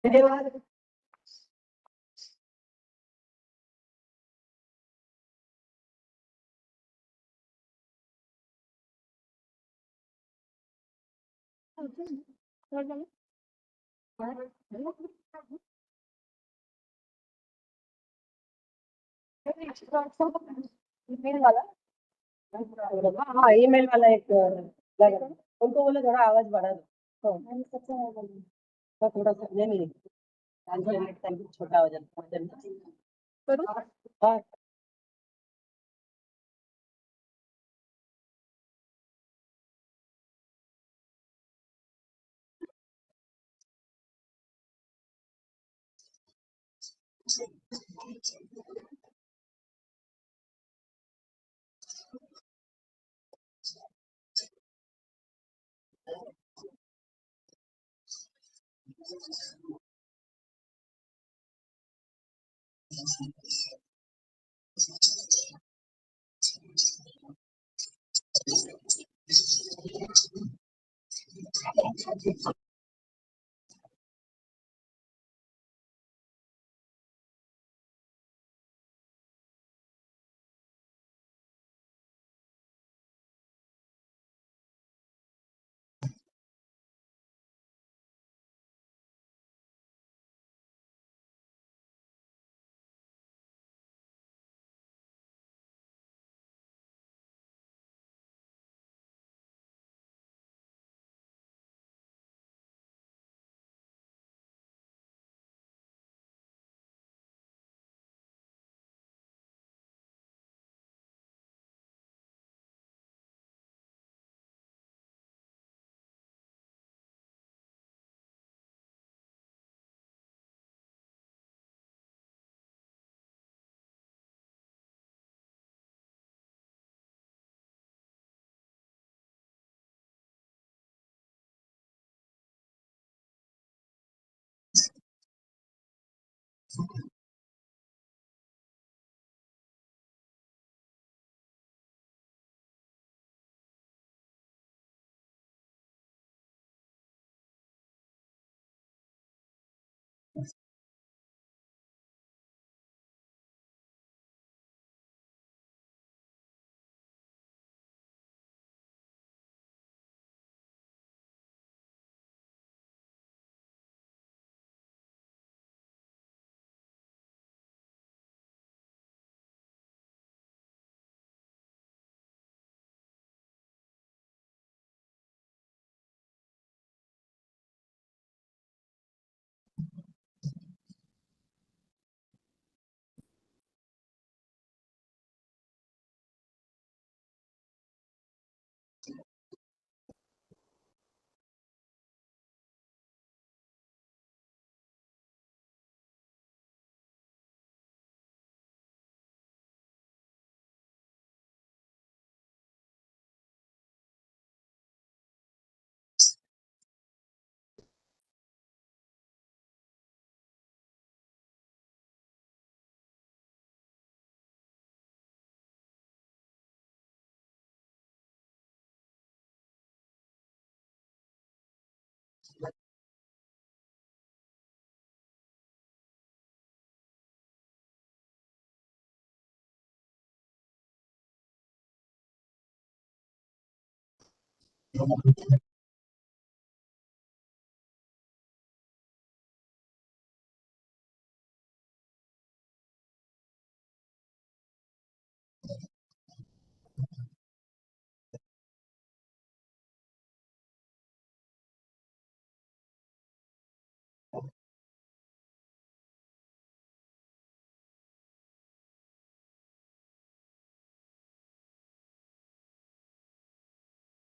धन्यवाद. ईमेल वाला हाँ ईमेल वाला एक उनको बोलो थोड़ा आवाज बढ़ा दो तो थोड़ा सा नहीं 5 मिनट तक छोटा हो जाता है हाँ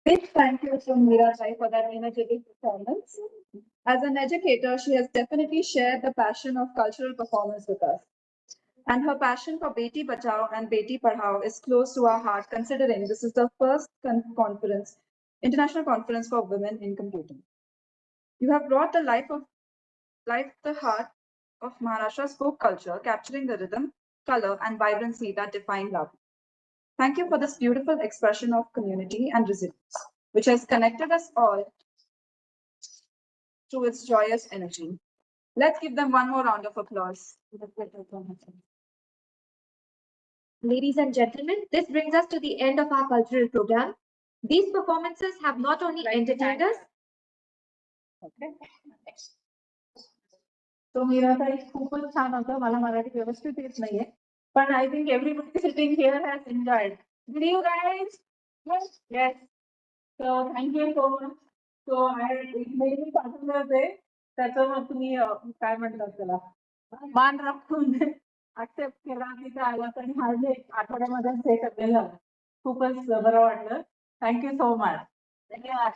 Big thank you to Meera Rai for that energetic performance. As an educator, she has definitely shared the passion of cultural performance with us. And her passion for Beti Bachao and Beti Padhao is close to our heart, considering this is the first conference, international conference for women in computing. You have brought the the heart of Maharashtra's folk culture, capturing the rhythm, color, and vibrancy that define love. Thank you for this beautiful expression of community and resilience, which has connected us all through its joyous energy. Let's give them one more round of applause. Ladies and gentlemen, this brings us to the end of our cultural program. These performances have not only entertained us. Okay. So Meeratai खूपच छान होतं. मला मराठी व्यवस्थित येत नाहीये. पण I think everybody sitting here has enjoyed. Did you guys? Yes. Yes. So thank you so much. So एक mail पाठवलं होते. त्याचं मग तुम्ही काय म्हणतात त्याला मान राखून ऍक्सेप्ट केला तिथे आला आणि हल्ली आठवड्यामध्येच हे सगळं झालं. खूपच बरं वाटलं. Thank you so much. धन्यवाद.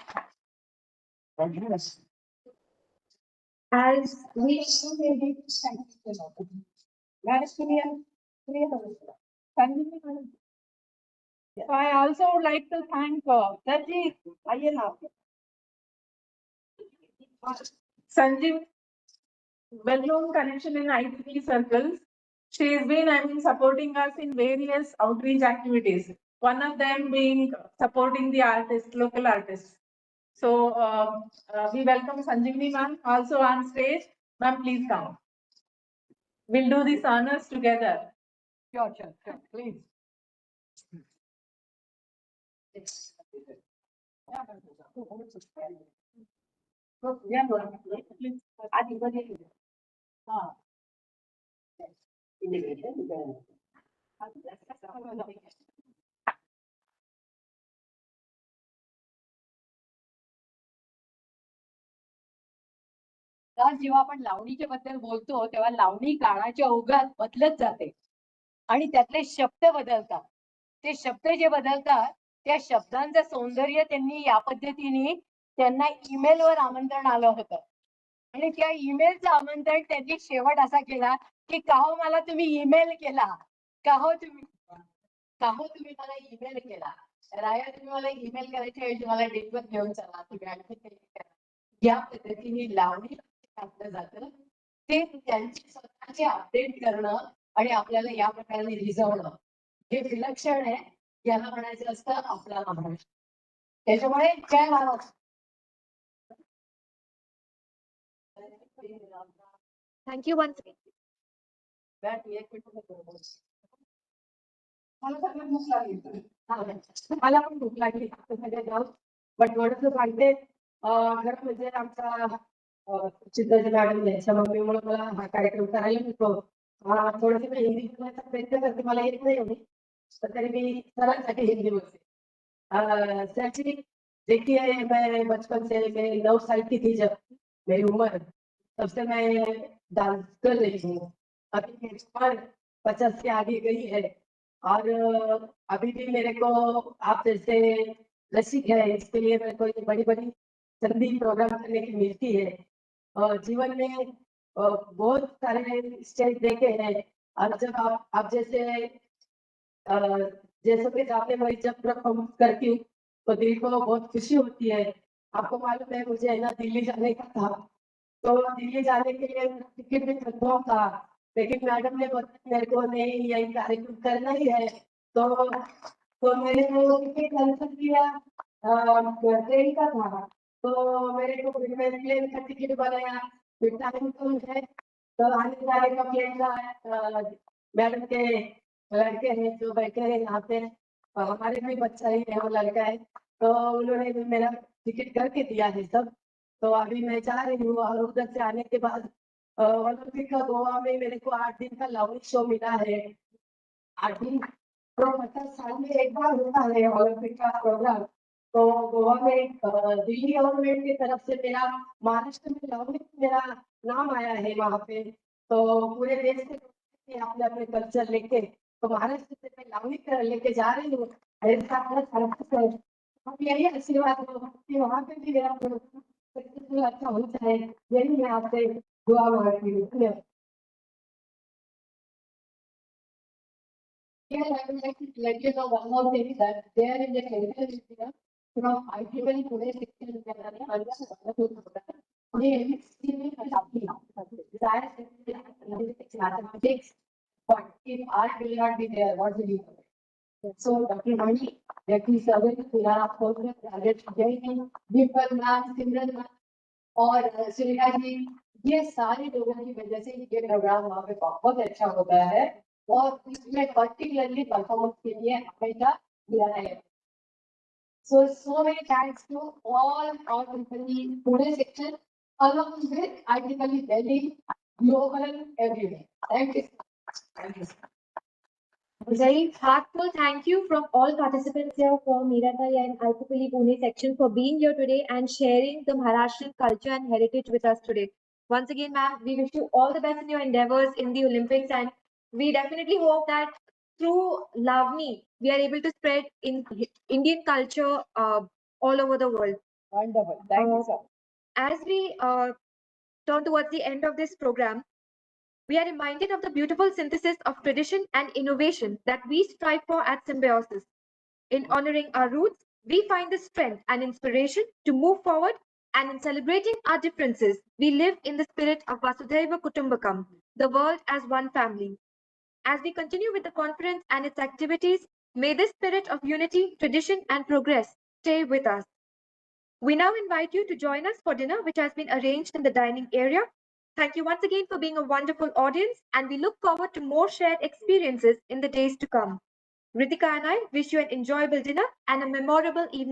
As we I also would like to thank Sanjeev, well-known connection in IEEE circles. She has been, supporting us in various outreach activities. One of them being supporting the artists, local artists. So we welcome Sanjeevani ma'am also on stage. Ma'am, please come. We'll do these honors together. Sure, please. आज जेव्हा आपण लावणीच्या बद्दल बोलतो तेव्हा लावणी काळाच्या ओघात बदलत जाते आणि त्यातले शब्द बदलतात. ते शब्द जे बदलतात त्या शब्दांचं सौंदर्य त्यांनी या पद्धतीने त्यांना ईमेलवर आमंत्रण आलं होतं आणि त्या ईमेलचं आमंत्रण त्यांनी शेवट असा केला की का हो मला तुम्ही ईमेल केला, का हो तुम्ही मला ईमेल केला. राया तुम्ही मला ईमेल करायच्या ऐवजी मला डेटवर घेऊन चला, तुम्ही आणखी काही करा. या पद्धतीने लावणी टाकलं जातं ते त्यांची स्वतःचे अपडेट करणं आणि आपल्याला या प्रकारे रिझवणं हे विलक्षण आहे. याला म्हणायचं असतं आपला महाराष्ट्र. त्याच्यामुळे जय Maharashtra. Thank you once again. मला पण भूक लागली जाऊ बट थोडस सांगते खरं म्हणजे आमचा चित्राची मॅडम यायच्या मम्मीमुळे मला हा कार्यक्रम करायला मिळतो. थोडस मी हिंदी बोलण्याचा प्रयत्न करते, मला येत नाही एवढी तर तरी मी सरांसाठी हिंदी बोलते. सर जी देखिए मैं बचपन से मैं 9 साल की थी जब मेरी उम्र तब से मैं डांस कर रही हूँ. अभी मेरी उम्र 50 के आगे गई है और अभी भी मेरे को आप जैसे रसिक है इसके लिए मेरे को ये बड़ी बड़ी संधि प्रोग्राम करने की मिलती है. जीवन में बहुत सारे स्टेज देखे हैं और जब आप जैसे कि आपने मैं जब परफॉर्म करती हूँ तो दिल को बहुत खुशी होती है. आपको मालूम है मुझे है ना दिल्ली जाने का था तो दिल्ली जाने के लिए टिकट भी कंफर्म था लेकिन मैडम ने बताया मेरे को नहीं यही कार्यक्रम करना ही है तो मैंने वो टिकट कैंसिल किया. ट्रेन का था तो मेरे को फिर मैं प्लेन का टिकट बनाया. फिर टाइम कम है तो आने जाने का प्लेन का मैडम के लड़के हैं जो बैठे हैं यहाँ पे हमारे भी बच्चा ही है वो लड़का है तो उन्होंने भी मेरा टिकट करके दिया है सब. तो अभी मैं जा रही हूँ और उधर से आने के बाद ओलंपिक का गोवा में मेरे को 8 दिन का लावणी शो मिला है. 8 दिन तो 50 साल में एक बार होता है ओलंपिक का प्रोग्राम. तो गोवा में दिल्ली गवर्नमेंट की तरफ से मेरा महाराष्ट्र में लावणी मेरा नाम आया है वहाँ पे. तो पूरे देश से अपने अपने कल्चर लेके तो महाराष्ट्र से मैं लावणी लेके जा रही हूँ. यही आशीर्वाद कि वहाँ पे भी मेरा सक्सेसफुल अच्छा होना चाहिए. यही मैं आपसे दुआ मांगती हूँ. Here I would like to let you know one more thing that there in the clinical area from IEEE Pune 16 mathematics, but if art will not be there, what will you do? So Dr. Mani, Dr. Sagar, Purana, Photo, Rajesh, Jain, Deepak ma'am, Simran ma'am, और सुनीता जी ये सारे लोगों की वजह से ये programme वहाँ पे बहुत अच्छा होता है और इसमें पर्टिकुलरली परफॉर्मेंस के लिए हमेशा दिया है. So many thanks to all our company Pune section along with IEEE Delhi, global everywhere. Thank you. Thank you. A very heartfelt thank you from all participants here for Meeratai and IEEE Pune section for being here today and sharing the Maharashtrian culture and heritage with us today. Once again, ma'am, we wish you all the best in your endeavors in the Olympics and we definitely hope that through Lavani, we are able to spread in Indian culture all over the world. Wonderful. Thank you, sir. As we turn towards the end of this program, we are reminded of the beautiful synthesis of tradition and innovation that we strive for at Symbiosis. In honoring our roots, we find the strength and inspiration to move forward, and in celebrating our differences, we live in the spirit of Vasudhaiva Kutumbakam, the world as one family. As we continue with the conference and its activities, may this spirit of unity, tradition, and progress stay with us. We now invite you to join us for dinner, which has been arranged in the dining area. Thank you once again for being a wonderful audience, and we look forward to more shared experiences in the days to come. Ritika and I wish you an enjoyable dinner and a memorable evening